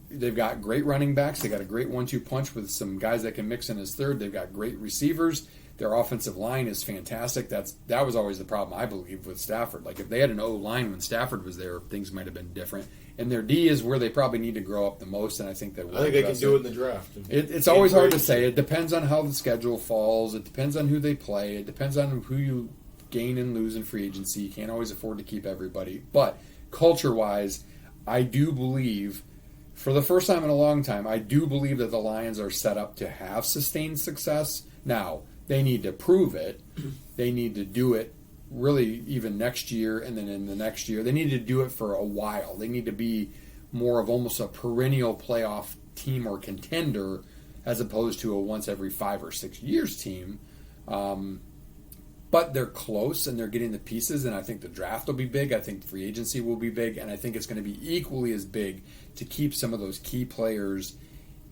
They've got great running backs. They got a great 1-2 punch with some guys that can mix in as third. They've got great receivers. Their offensive line is fantastic. That was always the problem, I believe, with Stafford. Like, if they had an O-line when Stafford was there, things might have been different. And their D is where they probably need to grow up the most, and I think they can do it in the draft. It's always hard to say. It depends on how the schedule falls. It depends on who they play. It depends on who you gain and lose in free agency. You can't always afford to keep everybody. But culture-wise, I do believe, for the first time in a long time, I do believe that the Lions are set up to have sustained success. Now, they need to prove it. They need to do it really even next year, and then in the next year. They need to do it for a while. They need to be more of almost a perennial playoff team or contender as opposed to a once every 5 or 6 years team. But they're close, and they're getting the pieces, and I think the draft will be big. I think free agency will be big, and I think it's going to be equally as big to keep some of those key players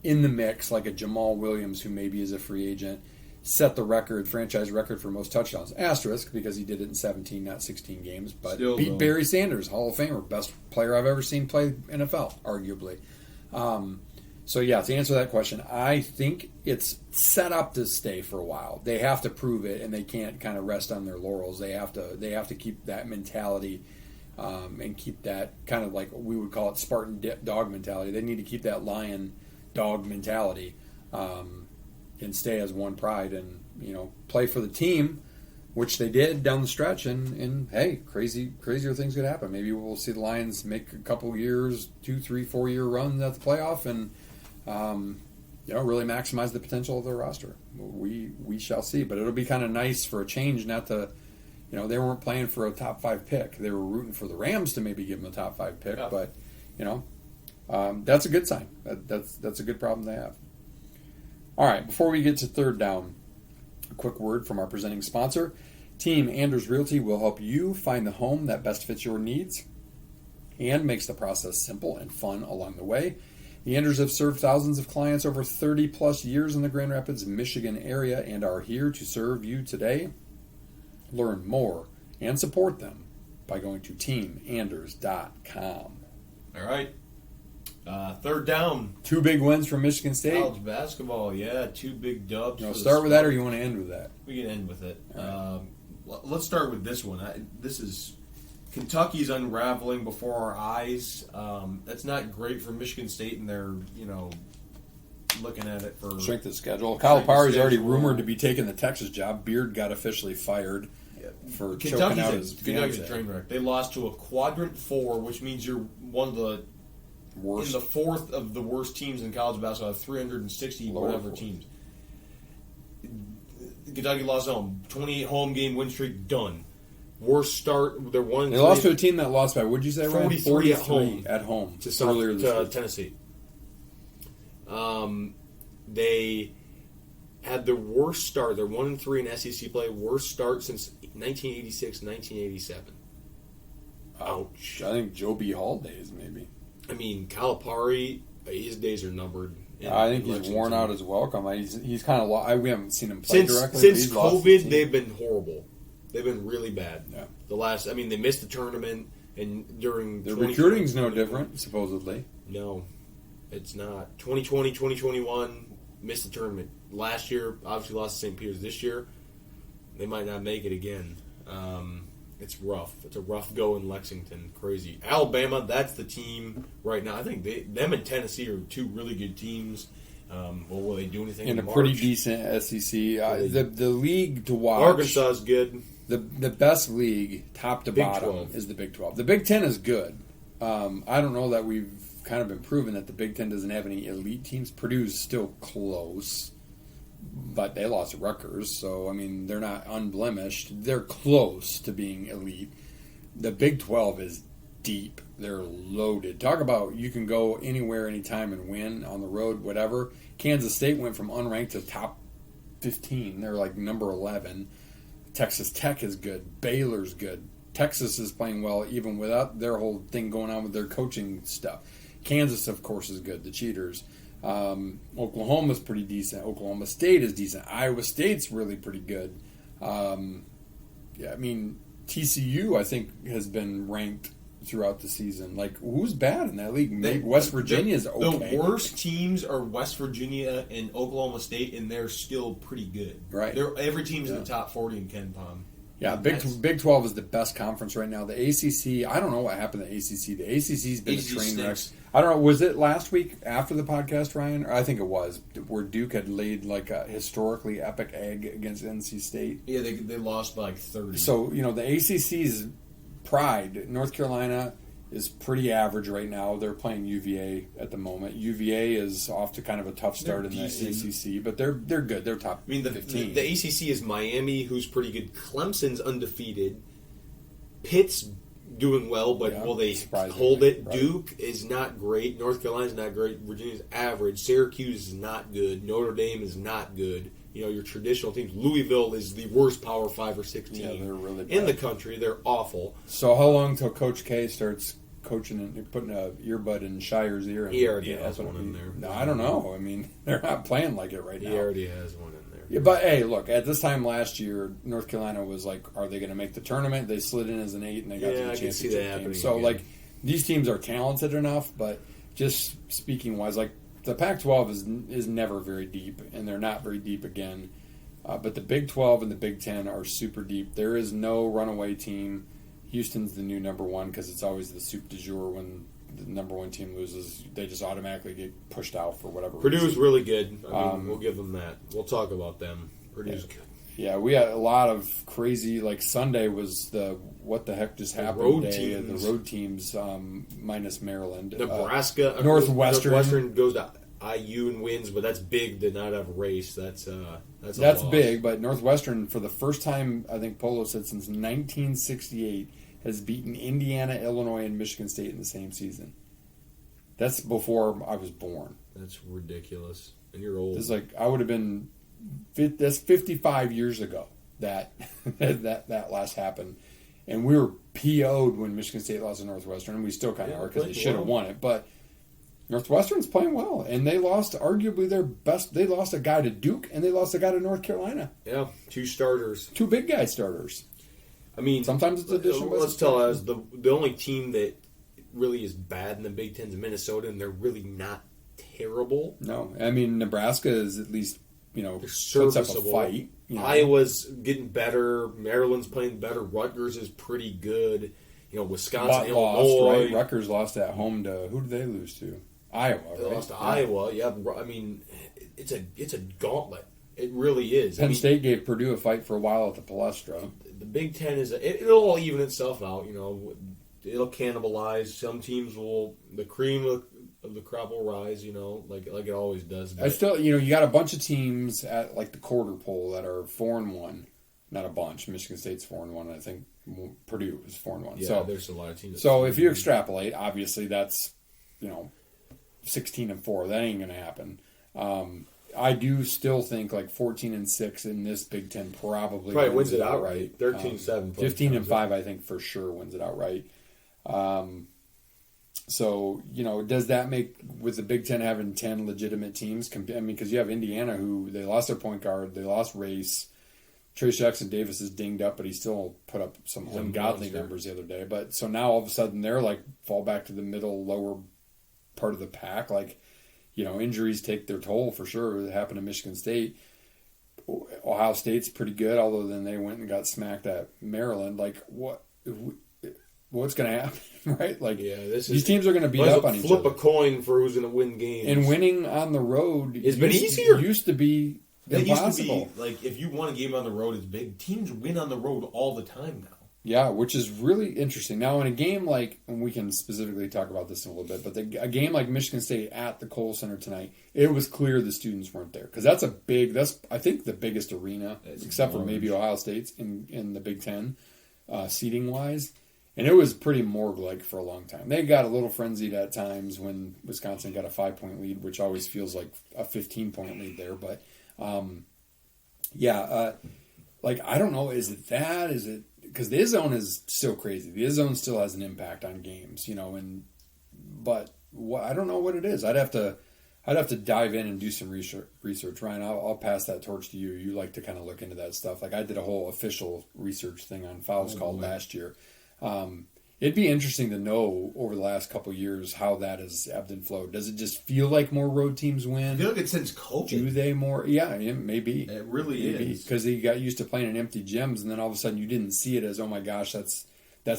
in the mix, like a Jamal Williams, who maybe is a free agent, set the record, franchise record for most touchdowns. Asterisk, because he did it in 17, not 16 games, but Still, beat though. Barry Sanders, Hall of Famer, best player I've ever seen play NFL, arguably. So yeah, to answer that question, I think it's set up to stay for a while. They have to prove it, and they can't kind of rest on their laurels. They have to keep that mentality, and keep that kind of like we would call it Spartan dog mentality. They need to keep that lion dog mentality, and stay as one pride, and play for the team, which they did down the stretch. And hey, crazier things could happen. Maybe we'll see the Lions make a couple years, 2, 3, 4 year runs at the playoff, and really maximize the potential of their roster. We shall see, but it'll be kind of nice for a change, not to, they weren't playing for a top 5 pick. They were rooting for the Rams to maybe give them a top 5 pick, yeah. But that's a good sign. That's a good problem to have. All right, before we get to third down, a quick word from our presenting sponsor. Team Anders Realty will help you find the home that best fits your needs and makes the process simple and fun along the way. The Anders have served thousands of clients over 30 plus years in the Grand Rapids, Michigan area and are here to serve you today. Learn more and support them by going to teamanders.com. All right. Third down. 2 big wins from Michigan State. College basketball, yeah. 2 big dubs. You want to start with that, or you want to end with that? We can end with it. Right. Let's start with this one. This is Kentucky's unraveling before our eyes. That's not great for Michigan State, and they're looking at it for Strength of schedule. Calipari's already schedule. rumored to be taking the Texas job. Beard got officially fired for choking out his Kentucky's a fiancée. train wreck. They lost to a quadrant 4, which means you're one of the Worst. in the 4th of the worst teams in college basketball. 360 Lower whatever 4th. teams. Kentucky lost home. 28 home game win streak done. Worst start. They're 1-3. They lost to a team that lost by, what'd you say, Ryan? 43 at home. At home. to Earlier this week. Tennessee. They had the worst start. They're 1-3 in SEC play. Worst start since 1986, 1987. Ouch. I think Joe B. Hall days, maybe. I mean, Calipari, his days are numbered. I think he's Lexington. worn out his welcome. He's kind of we haven't seen him play Since directly. but he's lost the COVID, team. they've been horrible. They've been really bad. Yeah. They missed the tournament, and during Their 2020 recruiting's no different, supposedly. No, it's not. 2020, 2021, missed the tournament. Last year, obviously lost to St. Peter's. This year, they might not make it again. It's rough. It's a rough go in Lexington. Crazy. Alabama, that's the team right now. I think them and Tennessee are 2 really good teams. Will they do anything And in a pretty March? decent SEC. The league to watch. Arkansas is good. The best league, top to Big bottom, 12. is the Big 12. The Big 10 is good. I don't know that we've kind of been proven that the Big 10 doesn't have any elite teams. Purdue's still close, but they lost to Rutgers, so, I mean, they're not unblemished. They're close to being elite. The Big 12 is deep. They're loaded. Talk about you can go anywhere, anytime, and win on the road, whatever. Kansas State went from unranked to top 15. They're like number 11. Texas Tech is good. Baylor's good. Texas is playing well even without their whole thing going on with their coaching stuff. Kansas, of course, is good. The Cheaters. Oklahoma's pretty decent. Oklahoma State is decent. Iowa State's really pretty good. TCU, I think, has been ranked throughout the season. Like, who's bad in that league? Maybe West Virginia's okay. The worst teams are West Virginia and Oklahoma State, and they're still pretty good. Right. Every team's in the top 40 in Ken Pom. Yeah, Big 12 is the best conference right now. The ACC, I don't know what happened to the ACC. The ACC's been a train wreck. I don't know, was it last week after the podcast, Ryan? Or I think it was, where Duke had laid like a historically epic egg against NC State. Yeah, they lost by like 30. So, the ACC's pride, North Carolina is pretty average right now. They're playing UVA at the moment. UVA is off to kind of a tough start in the ACC, but they're good. They're top 15. The ACC is Miami, who's pretty good. Clemson's undefeated. Pitt's doing well, but will they surprisingly, hold it? right. Duke is not great. North Carolina's not great. Virginia's average. Syracuse is not good. Notre Dame is not good. Your traditional teams. Louisville is the worst Power 5 or 6 team they're really bad in the country. They're awful. So how long till Coach K starts coaching and putting a earbud in Shire's ear? And, He already has one in there. No, I don't know. I mean, they're not playing like it right now. He already has one in there. Yeah, but hey, look, at this time last year, North Carolina was like, are they going to make the tournament? They slid in as an 8 and they got to the I can championship see that game. happening So, again. like, these teams are talented enough, but just speaking wise, like, the Pac-12 is never very deep, and they're not very deep again. But the Big 12 and the Big 10 are super deep. There is no runaway team. Houston's the new number one because it's always the soup du jour when the number one team loses. They just automatically get pushed out for whatever Purdue's reason. really good. I mean, we'll give them that. We'll talk about them. Purdue's good. Yeah, we had a lot of crazy. Like Sunday was the what the heck just happened road day. teams. The road teams minus Maryland, Nebraska. Northwestern goes to IU and wins, but that's big to not have a race. That's a That's loss. big, but Northwestern, for the first time, I think Polo said since 1968, has beaten Indiana, Illinois, and Michigan State in the same season. That's before I was born. That's ridiculous. And you're old. It's like I would have been. That's 55 years ago that that last happened, and we were PO'd when Michigan State lost to Northwestern, and we still kind of are because they should have won it, but. Northwestern's playing well, and they lost arguably their best. They lost a guy to Duke, and they lost a guy to North Carolina. Yeah, 2 starters. 2 big guy starters. I mean, Sometimes it's additional. Let's tell us the only team that really is bad in the Big Ten is Minnesota, and they're really not terrible. No, I mean Nebraska is at least They're puts up a serviceable. fight. Iowa's getting better. Maryland's playing better. Rutgers is pretty good. Wisconsin, Lost, Illinois. right? Rutgers lost at home to who did they lose to? Iowa, They right? lost to Iowa. Yeah, I mean, it's a gauntlet. It really is. Penn State gave Purdue a fight for a while at the Palestra. The Big Ten it'll all even itself out. It'll cannibalize. Some teams will. The cream of the crop will rise. Like it always does. I still, you got a bunch of teams at like the quarter pole that are 4-1. Not a bunch. Michigan State's 4-1. I think Purdue is 4-1. Yeah, so there's a lot of teams. So if you extrapolate, obviously that's 16-4. That ain't going to happen. I do still think like 14-6 in this Big Ten probably wins it outright. 13-7. 15-5, I think for sure wins it outright. So does that make with the Big Ten having 10 legitimate teams? I mean, because you have Indiana who they lost their point guard, they lost Race. Trace Jackson Davis is dinged up, but he still put up some ungodly numbers the other day. But so now all of a sudden they're like fall back to the middle, lower part of the pack. Like, injuries take their toll for sure. It happened to Michigan State. Ohio State's pretty good, although then they went and got smacked at Maryland. Like, what's going to happen, right? Like, these teams are going to beat up on each other. Flip a coin for who's going to win games. And winning on the road has been easier. Used to be impossible. Used to be, like, if you won a game on the road, it's big. Teams win on the road all the time now. Yeah, which is really interesting. Now, in a game like, and we can specifically talk about this in a little bit, but a game like Michigan State at the Kohl Center tonight, it was clear the students weren't there. Because that's I think, the biggest arena, except for maybe Ohio State's in the Big Ten, seating-wise. And it was pretty morgue-like for a long time. They got a little frenzied at times when Wisconsin got a 5-point lead, which always feels like a 15-point lead there. But, I don't know. Is it that? Is it... Because the zone is still crazy. The zone still has an impact on games, but I don't know what it is. I'd have to dive in and do some research. Ryan, I'll pass that torch to you. You like to kind of look into that stuff. Like I did a whole official research thing on fouls called last year. It'd be interesting to know over the last couple of years how that has ebbed and flowed. Does it just feel like more road teams win? I feel like it's since COVID. Do they more? Yeah, maybe. It really is. Because they got used to playing in empty gyms, and then all of a sudden you didn't see it as, oh my gosh, that's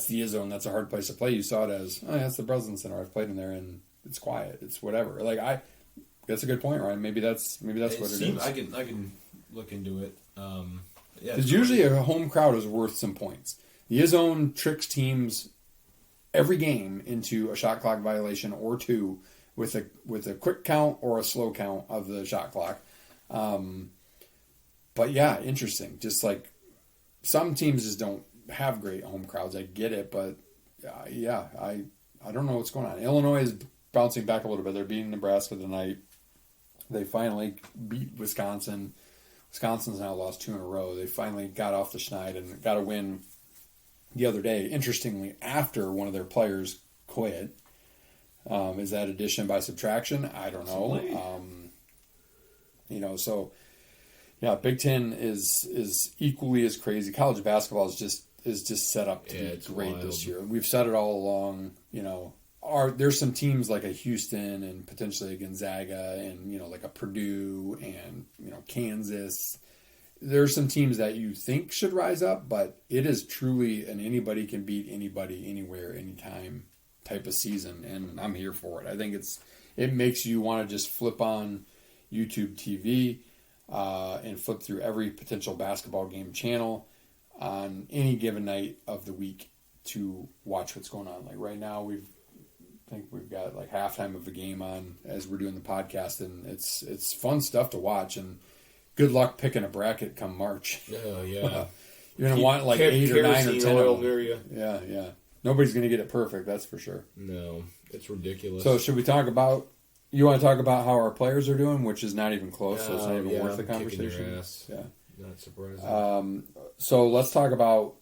the zone. That's a hard place to play. You saw it as, oh, that's the Breslin Center. I've played in there, and it's quiet. It's whatever. That's a good point, Ryan. Maybe that's what it is. I can look into it. Because usually a home crowd is worth some points. The zone tricks teams every game into a shot clock violation or two with a quick count or a slow count of the shot clock. But yeah, interesting. Just like some teams just don't have great home crowds. I get it, but yeah, I don't know what's going on. Illinois is bouncing back a little bit. They're beating Nebraska tonight. They finally beat Wisconsin. Wisconsin's now lost 2 in a row. They finally got off the schneid and got a win the other day. Interestingly, after one of their players quit. Is that addition by subtraction? I don't know. So yeah, Big Ten is equally as crazy. College basketball is just set up to be great wild this year. We've said it all along. There's some teams like a Houston and potentially a Gonzaga and like a Purdue and Kansas. There's some teams that you think should rise up, but it is truly an anybody can beat anybody anywhere anytime type of season, and I'm here for it. I think it makes you want to just flip on YouTube TV and flip through every potential basketball game channel on any given night of the week to watch what's going on. Like right now, I think we've got like halftime of a game on as we're doing the podcast, and it's fun stuff to watch. And good luck picking a bracket come March. Oh yeah, you're gonna want like 8 or 9 or 10 oil of them. near you. Yeah. Nobody's gonna get it perfect, that's for sure. No, it's ridiculous. So should we talk about? You want to talk about how our players are doing, which is not even close, so it's not even worth the conversation. Your ass. Yeah, not surprising. So let's talk about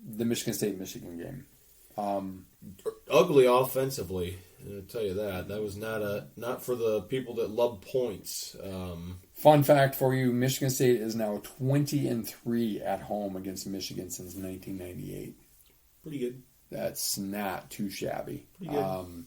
the Michigan State-Michigan game. Ugly offensively, I'll tell you that. That was not for the people that love points. Fun fact for you: Michigan State is now 20-3 at home against Michigan since 1998. Pretty good. That's not too shabby. Pretty good.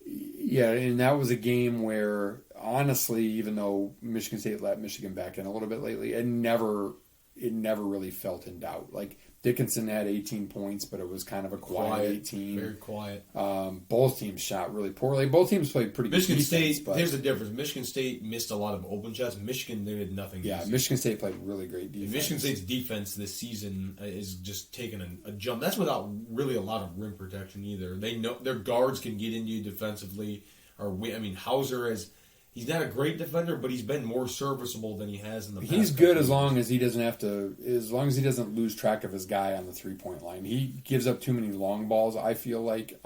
Yeah, and that was a game where, honestly, even though Michigan State let Michigan back in a little bit lately, it never really felt in doubt. Like, Dickinson had 18 points, but it was kind of a quiet 18. Very quiet. Both teams shot really poorly. Both teams played pretty good Michigan defense, State, but there's a difference. Michigan State missed a lot of open shots. Michigan, they did nothing. Yeah, easy. Michigan State played really great defense. Michigan State's defense this season is just taking a jump. That's without really a lot of rim protection either. They know their guards can get into you defensively. Hauser he's not a great defender, but he's been more serviceable than he has in the past. He's good as long as he doesn't lose track of his guy on the 3-point line. He gives up too many long balls, I feel like.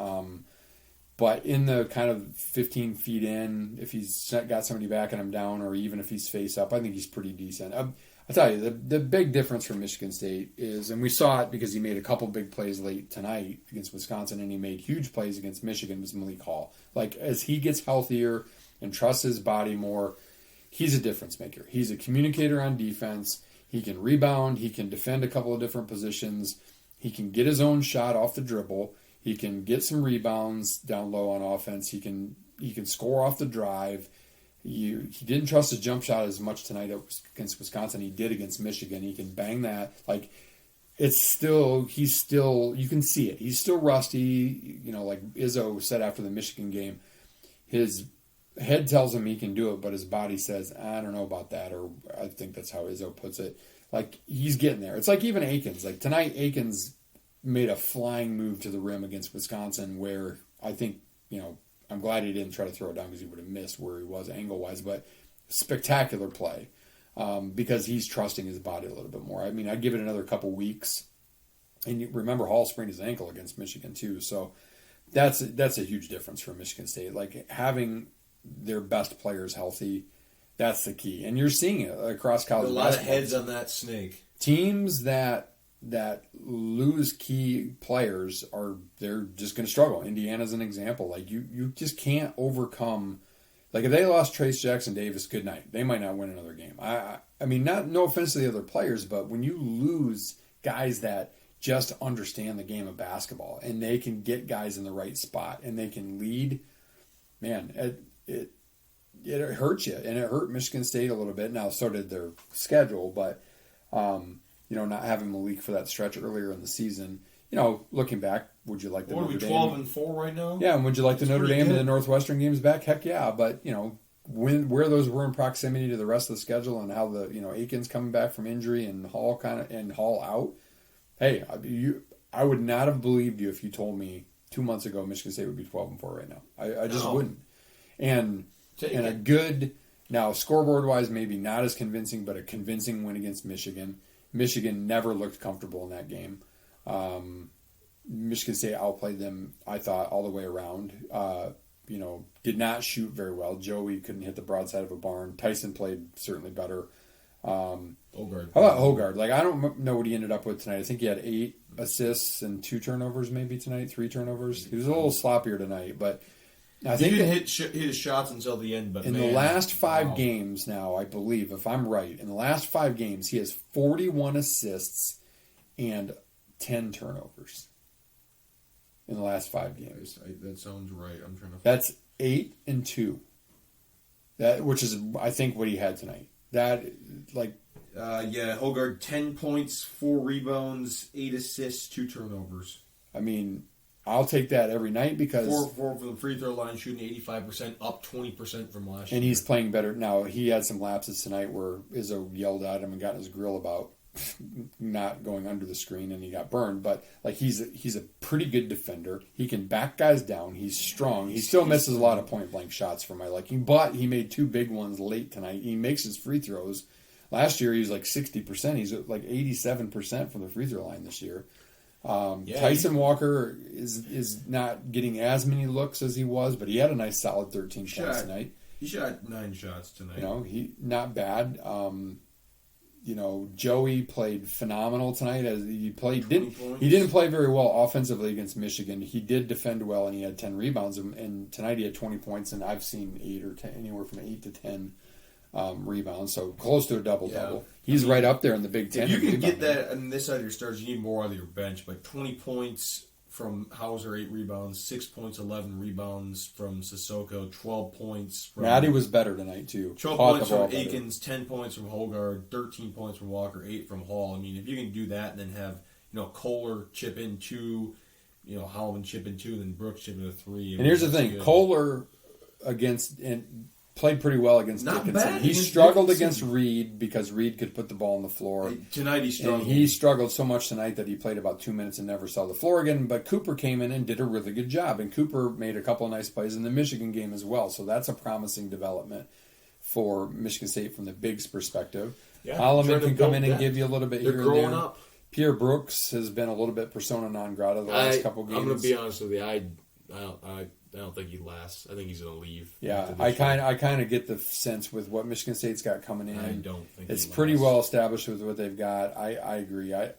But in the kind of 15 feet in, if he's got somebody backing him down, or even if he's face up, I think he's pretty decent. I'll tell you, the big difference for Michigan State is, and we saw it because he made a couple big plays late tonight against Wisconsin, and he made huge plays against Michigan, was Malik Hall. Like, as he gets healthier and trusts his body more, he's a difference maker. He's a communicator on defense. He can rebound. He can defend a couple of different positions. He can get his own shot off the dribble. He can get some rebounds down low on offense. He can score off the drive. He didn't trust his jump shot as much tonight against Wisconsin. He did against Michigan. He can bang that. Like, he's still, you can see it. He's still rusty. Like Izzo said after the Michigan game, his head tells him he can do it, but his body says, I don't know about that, or I think that's how Izzo puts it. Like, he's getting there. It's like even Akins. Like, tonight, Akins made a flying move to the rim against Wisconsin where I think, I'm glad he didn't try to throw it down because he would have missed where he was angle-wise, but spectacular play because he's trusting his body a little bit more. I mean, I'd give it another couple weeks. And you remember Hall sprained his ankle against Michigan too, so that's a huge difference for Michigan State. Like, having their best players healthy, that's the key. And you're seeing it across college basketball. A lot of heads on that snake. Teams that lose key players they're just going to struggle. Indiana's an example. Like, you just can't overcome. Like, if they lost Trace Jackson Davis, good night. They might not win another game. I mean, no offense to the other players, but when you lose guys that just understand the game of basketball and they can get guys in the right spot and they can lead, man, it hurts you. And it hurt Michigan State a little bit. Now, so did their schedule, but not having Malik for that stretch earlier in the season. Looking back, would you like the Notre Dame? What are we, 12-4 right now? Yeah, and would you like the Notre Dame and the Northwestern games back? Heck yeah, but where those were in proximity to the rest of the schedule and how the Akins coming back from injury and Hall out. Hey, I would not have believed you if you told me 2 months ago Michigan State would be 12-4 right now. I just wouldn't. And a good, now scoreboard wise, maybe not as convincing, but a convincing win against Michigan. Michigan never looked comfortable in that game. Michigan State outplayed them, I thought, all the way around. Did not shoot very well. Joey couldn't hit the broadside of a barn. Tyson played certainly better. Hogard. How about Hogard? Like, I don't know what he ended up with tonight. I think he had 8 assists and 2 turnovers maybe tonight, 3 turnovers. He was a little sloppier tonight, but I think he didn't hit his shots until the end. But in the last 5 games now, I believe, if I'm right, in the last 5 games, he has 41 assists and 10 turnovers in the last 5 games. That sounds right. I'm trying to. That's 8 and 2. Which is, I think, what he had tonight. Hogard 10 points, 4 rebounds, 8 assists, 2 turnovers. I mean, I'll take that every night because 4 from the free throw line, shooting 85%, up 20% from last year. And he's playing better now. He had some lapses tonight where Izzo yelled at him and got in his grill about not going under the screen, and he got burned. But like he's a pretty good defender. He can back guys down. He's strong. He still misses a lot of point blank shots for my liking, but he made 2 big ones late tonight. He makes his free throws. Last year he was like 60%. He's like 87% from the free throw line this year. Tyson Walker is not getting as many looks as he was, but he had a nice solid 13 points tonight. He shot 9 shots tonight. He not bad. Joey played phenomenal tonight. As he didn't play very well offensively against Michigan. He did defend well, and he had 10 rebounds. And tonight he had 20 points, and I've seen 8 or 10, anywhere from 8 to 10 rebounds. So close to a double-double. He's right up there in the Big Ten. If you can get that on this side of your stars, you need more out of your bench. But 20 points from Hauser, 8 rebounds, 6 points, 11 rebounds from Sissoko, 12 points from... Maddie was better tonight, too. 12 points from Akins, 10 points from Hogard, 13 points from Walker, 8 from Hall. I mean, if you can do that and then have, Kohler chip in 2, Holloman chip in 2, then Brooks chip in a 3. And here's the thing. Kohler played pretty well against Dickinson. Bad. He struggled against Reed because Reed could put the ball on the floor. Tonight he struggled. And he struggled so much tonight that he played about 2 minutes and never saw the floor again. But Cooper came in and did a really good job. And Cooper made a couple of nice plays in the Michigan game as well. So that's a promising development for Michigan State from the Bigs perspective. Yeah, Holloman can come in and give you a little bit They're here growing and there. up. Pierre Brooks has been a little bit persona non grata the last couple games. I'm going to be honest with you. I don't think he lasts. I think he's going to leave. Yeah, I kind of get the sense with what Michigan State's got coming in. I don't think it's pretty well established with what they've got. I agree. I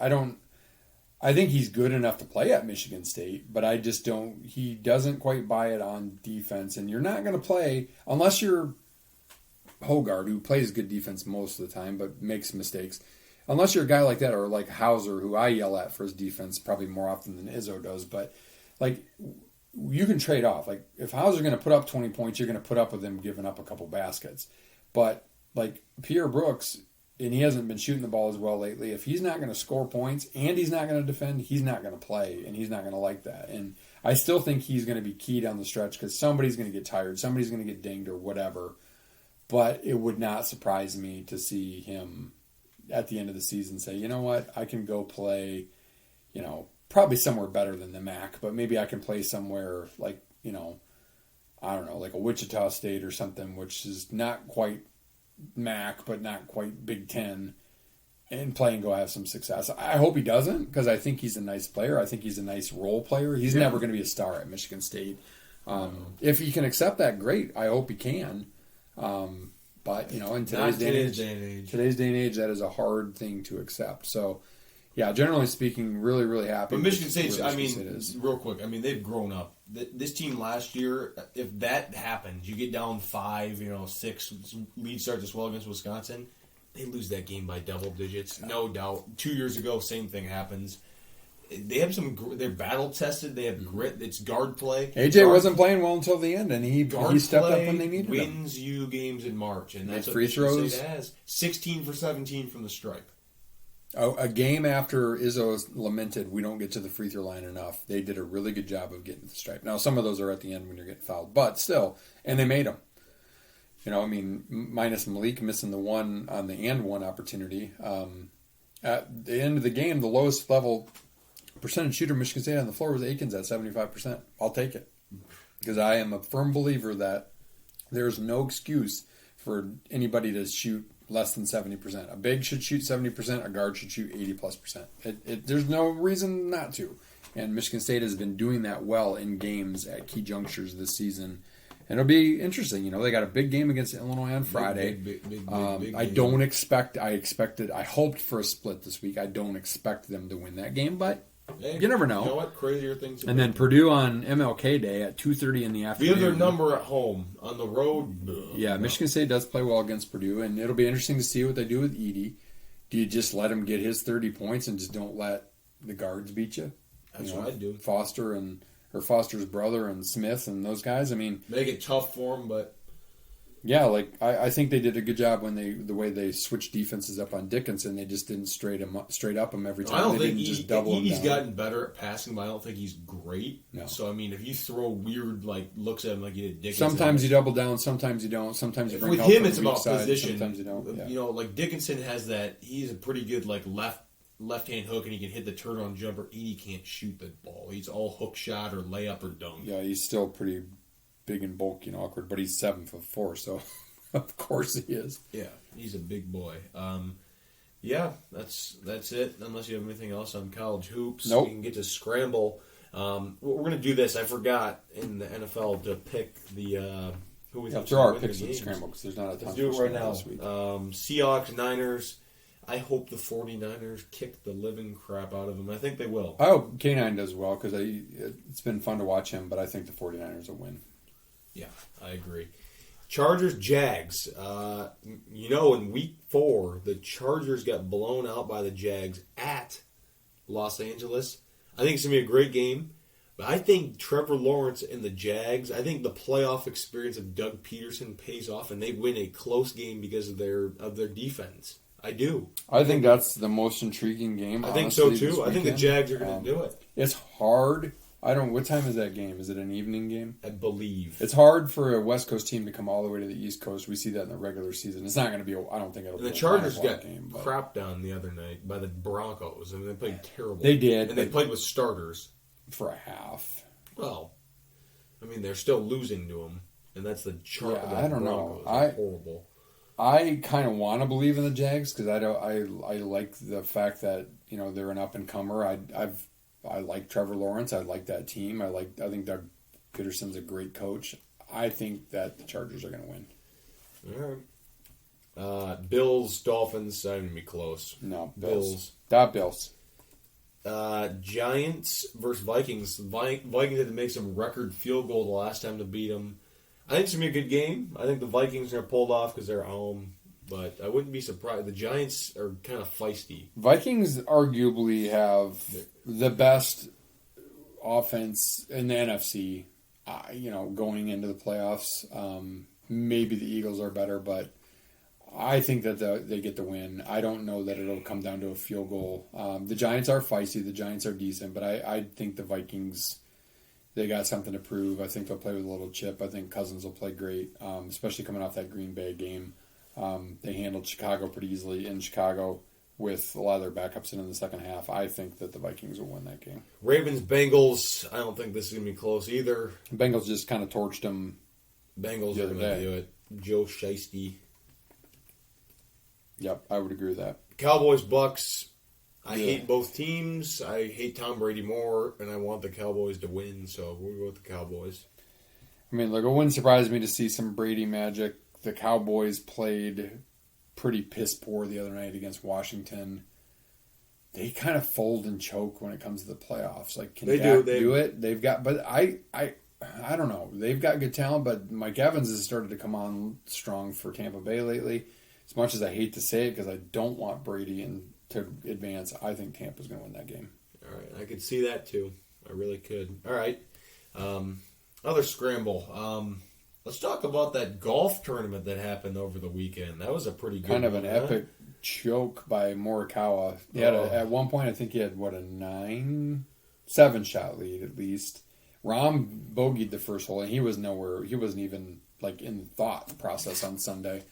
think he's good enough to play at Michigan State, but I just don't. He doesn't quite buy it on defense, and you're not going to play unless you're Hogard, who plays good defense most of the time but makes mistakes. Unless you're a guy like that, or like Hauser, who I yell at for his defense probably more often than Izzo does, but like. You can trade off. Like, if Hauser's going to put up 20 points, you're going to put up with him giving up a couple baskets. But, like, Pierre Brooks, and he hasn't been shooting the ball as well lately, if he's not going to score points and he's not going to defend, he's not going to play, and he's not going to like that. And I still think he's going to be key down the stretch because somebody's going to get tired, somebody's going to get dinged or whatever. But it would not surprise me to see him at the end of the season say, you know what, I can go play, probably somewhere better than the MAC, but maybe I can play somewhere like, I don't know, like a Wichita State or something, which is not quite MAC, but not quite Big Ten, and play and go have some success. I hope he doesn't, because I think he's a nice player. I think he's a nice role player. He's never going to be a star at Michigan State. If he can accept that, great. I hope he can. But, in today's day and age, that is a hard thing to accept. So, yeah, generally speaking, really, really happy. But Michigan State, real quick, they've grown up. This team last year, if that happens, you get down 5, 6, lead starts as well against Wisconsin, they lose that game by double digits, no doubt. 2 years ago, same thing happens. They have they're battle tested. They have grit. It's guard play. AJ wasn't playing well until the end, and he stepped up when they needed him. Wins you games in March, and that's what free Michigan throws. State has. 16 for 17 from the stripe. A game after Izzo lamented, we don't get to the free throw line enough. They did a really good job of getting to the stripe. Now, some of those are at the end when you're getting fouled, but still, and they made them. Minus Malik missing the one on the and one opportunity. At the end of the game, the lowest level percentage shooter Michigan State on the floor was Akins at 75%. I'll take it, because I am a firm believer that there's no excuse for anybody to shoot less than 70%. A big should shoot 70%. A guard should shoot 80+%. There's no reason not to. And Michigan State has been doing that well in games at key junctures this season. And it'll be interesting. They got a big game against Illinois on Friday. Big I don't expect. I hoped for a split this week. I don't expect them to win that game, but you never know. You know what? Crazier things. And then Purdue on MLK Day at 2:30 in the afternoon. The other number at home. On the road. Yeah, Michigan State does play well against Purdue, and it'll be interesting to see what they do with Edey. Do you just let him get his 30 points and just don't let the guards beat you? That's what I'd do. Foster's brother and Smith and those guys. I mean, make it tough for him, but yeah, I think they did a good job when the way they switched defenses up on Dickinson. They just didn't straight up him every time. I don't they think didn't just double him he's down. gotten better at passing, but I don't think he's great. No. So I mean, if you throw weird looks at him like you did Dickinson, Sometimes you double down, sometimes you don't. Sometimes you bring with help him from it's the weak about side, position. Sometimes you don't. Yeah. Dickinson has that. He's a pretty good left hand hook, and he can hit the turn-on jumper. Edey can't shoot the ball. He's all hook shot or layup or dunk. Yeah, he's still pretty big and bulky and awkward, but he's 7'4", so of course he is. Yeah, he's a big boy. Yeah, that's it. Unless you have anything else on college hoops, Nope. We can get to scramble. We're going to do this. I forgot in the NFL to pick the who we think Throw our win the picks in the games. scramble because there's not a ton. Let's do it right now. This week. Seahawks, Niners. I hope the 49ers kick the living crap out of them. I think they will. I hope K9 does well because it's been fun to watch him, but I think the 49ers will win. Yeah, I agree. Chargers, Jags. In week 4, the Chargers got blown out by the Jags at Los Angeles. I think it's going to be a great game. But I think Trevor Lawrence and the Jags, I think the playoff experience of Doug Peterson pays off, and they win a close game because of their defense. I do. I think that's the most intriguing game. I think so honestly, too. I think the Jags are going to do it. It's hard. I don't. What time is that game? Is it an evening game? I believe It's hard for a West Coast team to come all the way to the East Coast. We see that in the regular season. It's not going to be. I don't think it'll. And the be Chargers a 9 got o'clock game. But crapped on the other night by the Broncos. I mean, they played terrible. They did, and they but- played with starters. for a half. Well, I mean, they're still losing to them, and that's the Chargers. Yeah, I don't know. They're horrible. I kind of want to believe in the Jags because I like the fact that they're an up and comer. I like Trevor Lawrence. I like that team. I think Doug Peterson's a great coach. I think that the Chargers are going to win. All right. Bills, Dolphins. Not even be close. No, Bills. Bills. Giants versus Vikings. Vikings had to make some record field goal the last time to beat them. I think it's going to be a good game. I think the Vikings are going to pull it off because they're at home. But I wouldn't be surprised. The Giants are kind of feisty. Vikings arguably have the best offense in the NFC, going into the playoffs. Maybe the Eagles are better, but I think that they get the win. I don't know that it'll come down to a field goal. The Giants are feisty. The Giants are decent, but I think the Vikings, they got something to prove. I think they'll play with a little chip. I think Cousins will play great, especially coming off that Green Bay game. They handled Chicago pretty easily in Chicago with a lot of their backups in the second half. I think that the Vikings will win that game. Ravens, Bengals. I don't think this is going to be close either. The Bengals just kind of torched them. Bengals the are other going to day. do it. Joe Shiesty. Yep, I would agree with that. Cowboys, Bucks. I Yeah. hate both teams. I hate Tom Brady more, and I want the Cowboys to win, so we'll go with the Cowboys. I mean, look, it wouldn't surprise me to see some Brady magic. The Cowboys played pretty piss poor the other night against Washington. They kind of fold and choke when it comes to the playoffs. Like, can They Dak do. do it? They've got, but I don't know. They've got good talent, but Mike Evans has started to come on strong for Tampa Bay lately. As much as I hate to say it, because I don't want Brady to advance, I think Tampa's going to win that game. All right, I could see that too. I really could. All right, other scramble. Let's talk about that golf tournament that happened over the weekend. That was a pretty good Kind of one, an huh? epic choke by Morikawa. He had at one point, I think he had, a 7-shot lead at least. Rahm bogeyed the first hole, and he was nowhere. He wasn't even in the thought process on Sunday.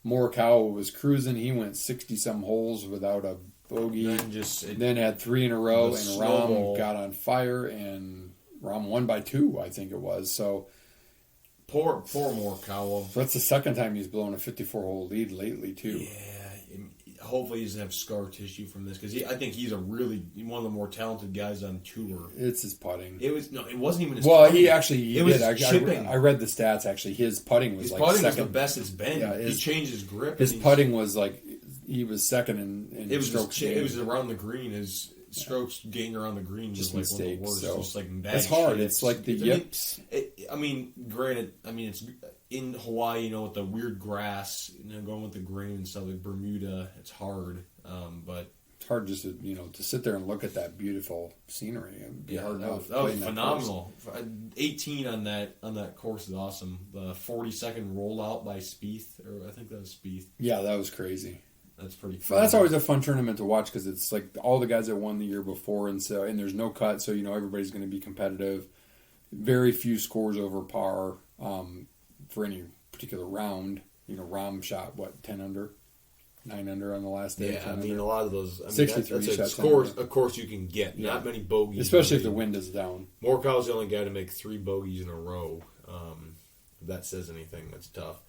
Morikawa was cruising. He went 60-some holes without a bogey. Then had 3 in a row, and snowball. Rahm got on fire, and Rahm won by 2, I think it was. So Poor Morikawa. that's the second time he's blown a 54-hole lead lately, too. Yeah. hopefully he doesn't have scar tissue from this because I think he's one of the more talented guys on tour. It's his putting. It wasn't even his well, putting. He was did. chipping. I read the stats, actually. His putting was his like putting second. was the best it's been. Yeah, he changed his grip. His putting was like, he was second in strokes. It was around the green. His strokes gained around the green just was like mistakes. one of the worst. So just like bad it's hard. shit. It's like the yips. Granted, it's in Hawaii, with the weird grass, going with the grain and stuff like Bermuda. It's hard, but it's hard just to sit there and look at that beautiful scenery. It'd be hard enough. That was phenomenal. 18 on that course is awesome. The 40-second rollout by Spieth, or I think that was Spieth. Yeah, that was crazy. That's pretty fun. That's always a fun tournament to watch because it's like all the guys that won the year before, and there's no cut, so everybody's going to be competitive. Very few scores over par for any particular round. Rahm shot 10 under, 9 under on the last day. Yeah, a lot of those. 63 that's shots. Scores, of course, you can get. Yeah. Not many bogeys, especially if the wind is down. Morikawa's the only guy to make 3 bogeys in a row. If that says anything, that's tough.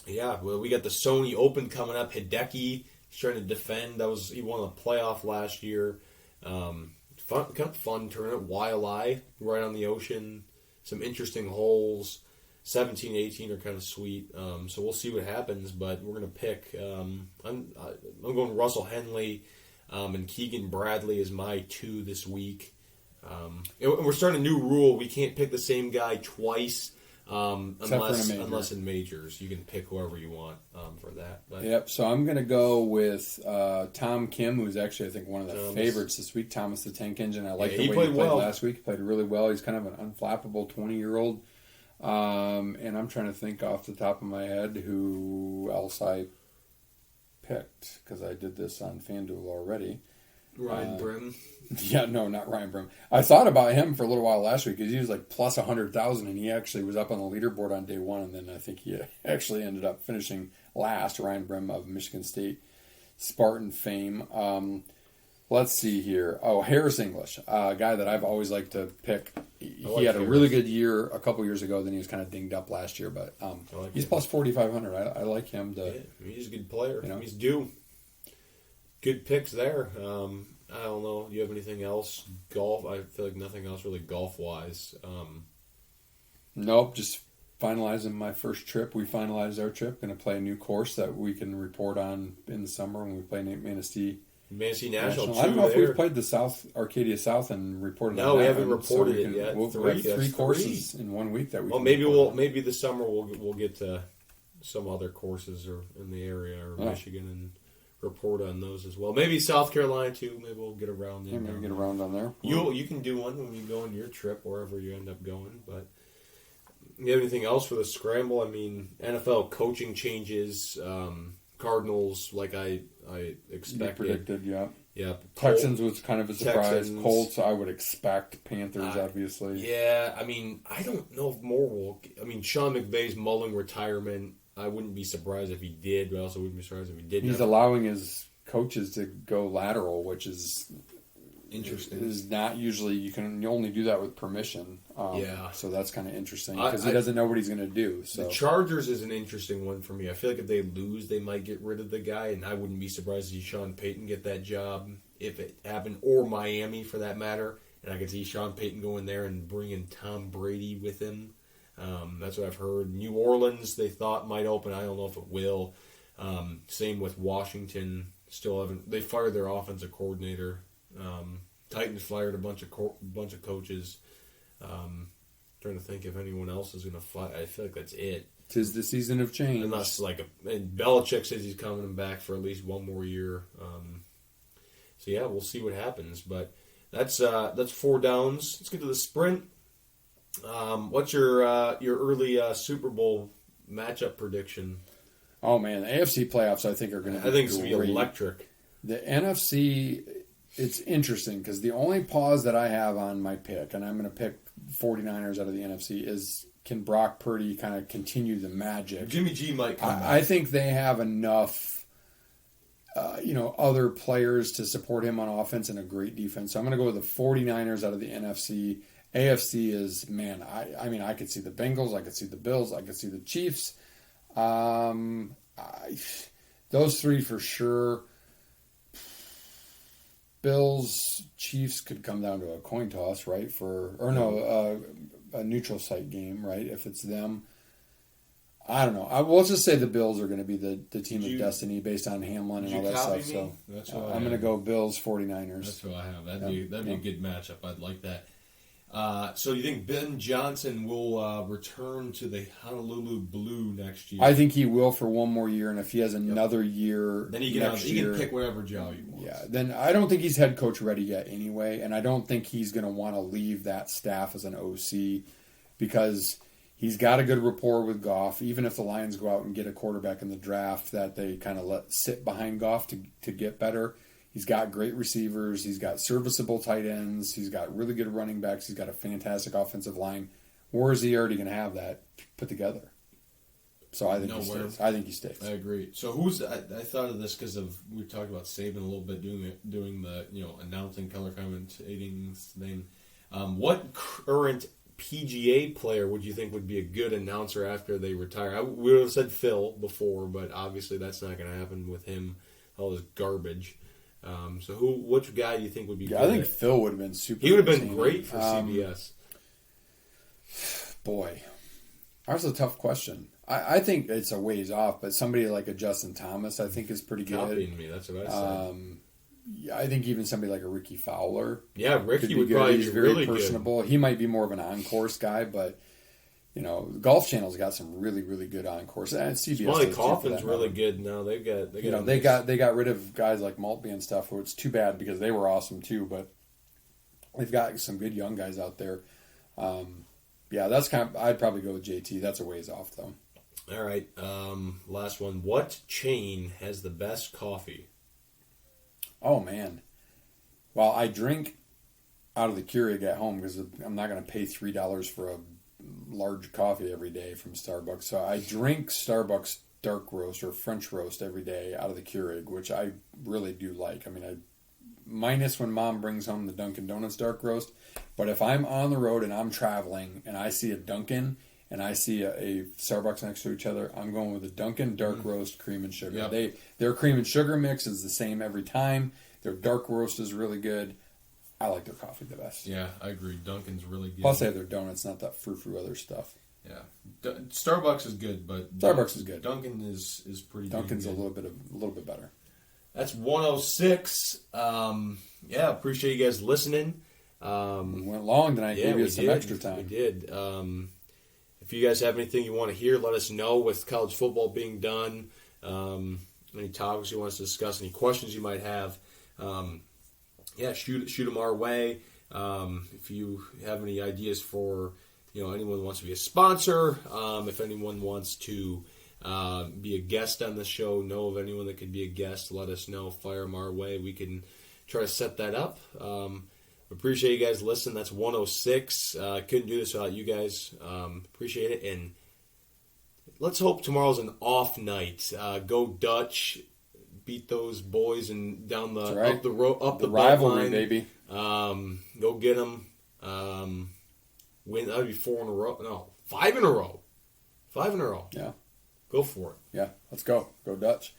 We got the Sony Open coming up. Hideki, he's trying to defend. He won a playoff last year. Fun tournament. Wailea, right on the ocean. Some interesting holes. 17, 18 are kind of sweet. So we'll see what happens, but we're going to pick. I'm going Russell Henley and Keegan Bradley as my 2 this week. And we're starting a new rule. We can't pick the same guy twice. Unless in majors, you can pick whoever you want for that. But. Yep. So I'm going to go with Tom Kim, who's actually I think one of the favorites this week. Thomas the Tank Engine. I like the way he played last week. He played really well. He's kind of an unflappable 20-year-old. And I'm trying to think off the top of my head who else I picked because I did this on FanDuel already. Ryan Brim. Yeah, no, not Ryan Brim. I thought about him for a little while last week because he was like plus 100,000, and he actually was up on the leaderboard on day one, and then I think he actually ended up finishing last. Ryan Brim of Michigan State Spartan fame. Let's see here. Oh, Harris English, a guy that I've always liked to pick. He had a really good year a couple years ago. Then he was kind of dinged up last year, but he's plus 4,500. I like him. He's a good player. He's due. Good picks there. I don't know. Do you have anything else? Golf? I feel like nothing else really golf-wise. Nope. Just finalizing my first trip. We finalized our trip. Going to play a new course that we can report on in the summer when we play Manistee National. I don't know if we've played the South Arcadia South and reported. No, we haven't reported it yet. We'll have 3 courses in 1 week that we. Well, maybe this summer we'll get to some other courses or in the area or Michigan and report on those as well. Maybe South Carolina too. Maybe we'll get around there. Maybe get around on there. You can do one when you go on your trip wherever you end up going. But you have anything else for the scramble? I mean, NFL coaching changes. Cardinals, like I expected. You predicted, yeah. Yeah. Texans was kind of a surprise. Texans. Colts, I would expect. Panthers, obviously. Yeah, I mean, I don't know if more will. I mean, Sean McVay's mulling retirement. I wouldn't be surprised if he did, but I also wouldn't be surprised if he didn't. He's allowing his coaches to go lateral, which is interesting. Is not usually you only do that with permission. So that's kind of interesting because he doesn't know what he's going to do. So the Chargers is an interesting one for me. I feel like if they lose, they might get rid of the guy, and I wouldn't be surprised to see Sean Payton get that job if it happened, or Miami for that matter. And I could see Sean Payton going there and bringing Tom Brady with him. That's what I've heard. New Orleans, they thought might open. I don't know if it will. Same with Washington. Still haven't. They fired their offensive coordinator. Titans fired a bunch of coaches. Trying to think if anyone else is going to fight. I feel like that's it. 'Tis the season of change. Unless and Belichick says he's coming back for at least one more year. So yeah, we'll see what happens. But that's 4 downs. Let's get to the sprint. What's your early Super Bowl matchup prediction? Oh man, the AFC playoffs I think are going to. I think it's going to be electric. The NFC, it's interesting because the only pause that I have on my pick, and I'm going to pick 49ers out of the NFC, is can Brock Purdy kind of continue the magic? Jimmy G might come back. I think they have enough, other players to support him on offense and a great defense. So I'm going to go with the 49ers out of the NFC. AFC is, man, I mean, I could see the Bengals, I could see the Bills, I could see the Chiefs. The Those three for sure. Bills, Chiefs could come down to a coin toss, right? A neutral site game, right? If it's them. I don't know. Let's just say the Bills are going to be the team of destiny based on Hamlin and all that stuff. So I'm going to go Bills, 49ers. That's what I have. That'd be a good matchup. I'd like that. So you think Ben Johnson will return to the Honolulu Blue next year? I think he will for one more year, and if he has another year then he can pick whatever job he wants. Yeah, then I don't think he's head coach ready yet anyway, and I don't think he's going to want to leave that staff as an OC because he's got a good rapport with Goff. Even if the Lions go out and get a quarterback in the draft that they kind of let sit behind Goff to get better, he's got great receivers. He's got serviceable tight ends. He's got really good running backs. He's got a fantastic offensive line. Where is he already going to have that put together? So I think he stays. I think he stays. I agree. So I thought of this because we talked about Saban a little bit doing the announcing, color commentating thing. What current PGA player would you think would be a good announcer after they retire? We would have said Phil before, but obviously that's not going to happen with him. All this garbage. So which guy do you think would be good? I think Phil would have been super. He would have been great for CBS. Boy, that's a tough question. I think it's a ways off, but somebody like a Justin Thomas I think is pretty good. Copying me, that's what I said. I think even somebody like a Ricky Fowler. Yeah, Ricky would probably be very really personable. Good. He might be more of an on-course guy, but Golf Channel's got some really, really good on-course. And CBS Smiley Coffin's really good now. They got rid of guys like Maltby and stuff, which it's too bad because they were awesome too. But they've got some good young guys out there. That's I'd probably go with JT. That's a ways off though. All right, last one. What chain has the best coffee? Oh man, well I drink out of the Keurig at home because I'm not going to pay $3 for a large coffee every day from Starbucks. So I drink Starbucks dark roast or French roast every day out of the Keurig, which I really do like. I mean, minus when Mom brings home the Dunkin' Donuts dark roast. But if I'm on the road and I'm traveling and I see a Dunkin' and I see a Starbucks next to each other, I'm going with a Dunkin' dark roast cream and sugar. Yep. Their cream and sugar mix is the same every time. Their dark roast is really good. I like their coffee the best. Yeah, I agree. Dunkin's really good. Plus, they have their donuts, not that frou-frou other stuff. Yeah, Starbucks is good, but Starbucks is good. Dunkin is pretty. Dunkin's good. a little bit better. That's 106. Appreciate you guys listening. We went long tonight. Gave you some extra time. We did. If you guys have anything you want to hear, let us know. With college football being done, any topics you want us to discuss, any questions you might have. Shoot them our way. If you have any ideas for, anyone wants to be a sponsor, if anyone wants to be a guest on the show, know of anyone that could be a guest, let us know. Fire them our way. We can try to set that up. Appreciate you guys listening. That's 106. Couldn't do this without you guys. Appreciate it. And let's hope tomorrow's an off night. Go Dutch. Beat those boys and down the up the road, up the rivalry, line. baby. Go get them. Win. That'd be 4 in a row. No, 5 in a row. 5 in a row. Yeah, go for it. Yeah, let's go. Go Dutch.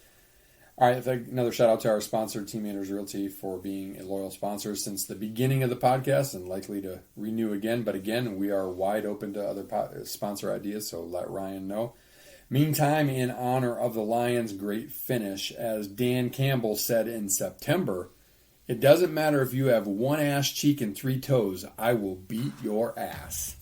All right. Another shout out to our sponsor, Team Anders Realty, for being a loyal sponsor since the beginning of the podcast and likely to renew again. But again, we are wide open to other sponsor ideas. So let Ryan know. Meantime, in honor of the Lions' great finish, as Dan Campbell said in September, it doesn't matter if you have one ass cheek and 3 toes, I will beat your ass.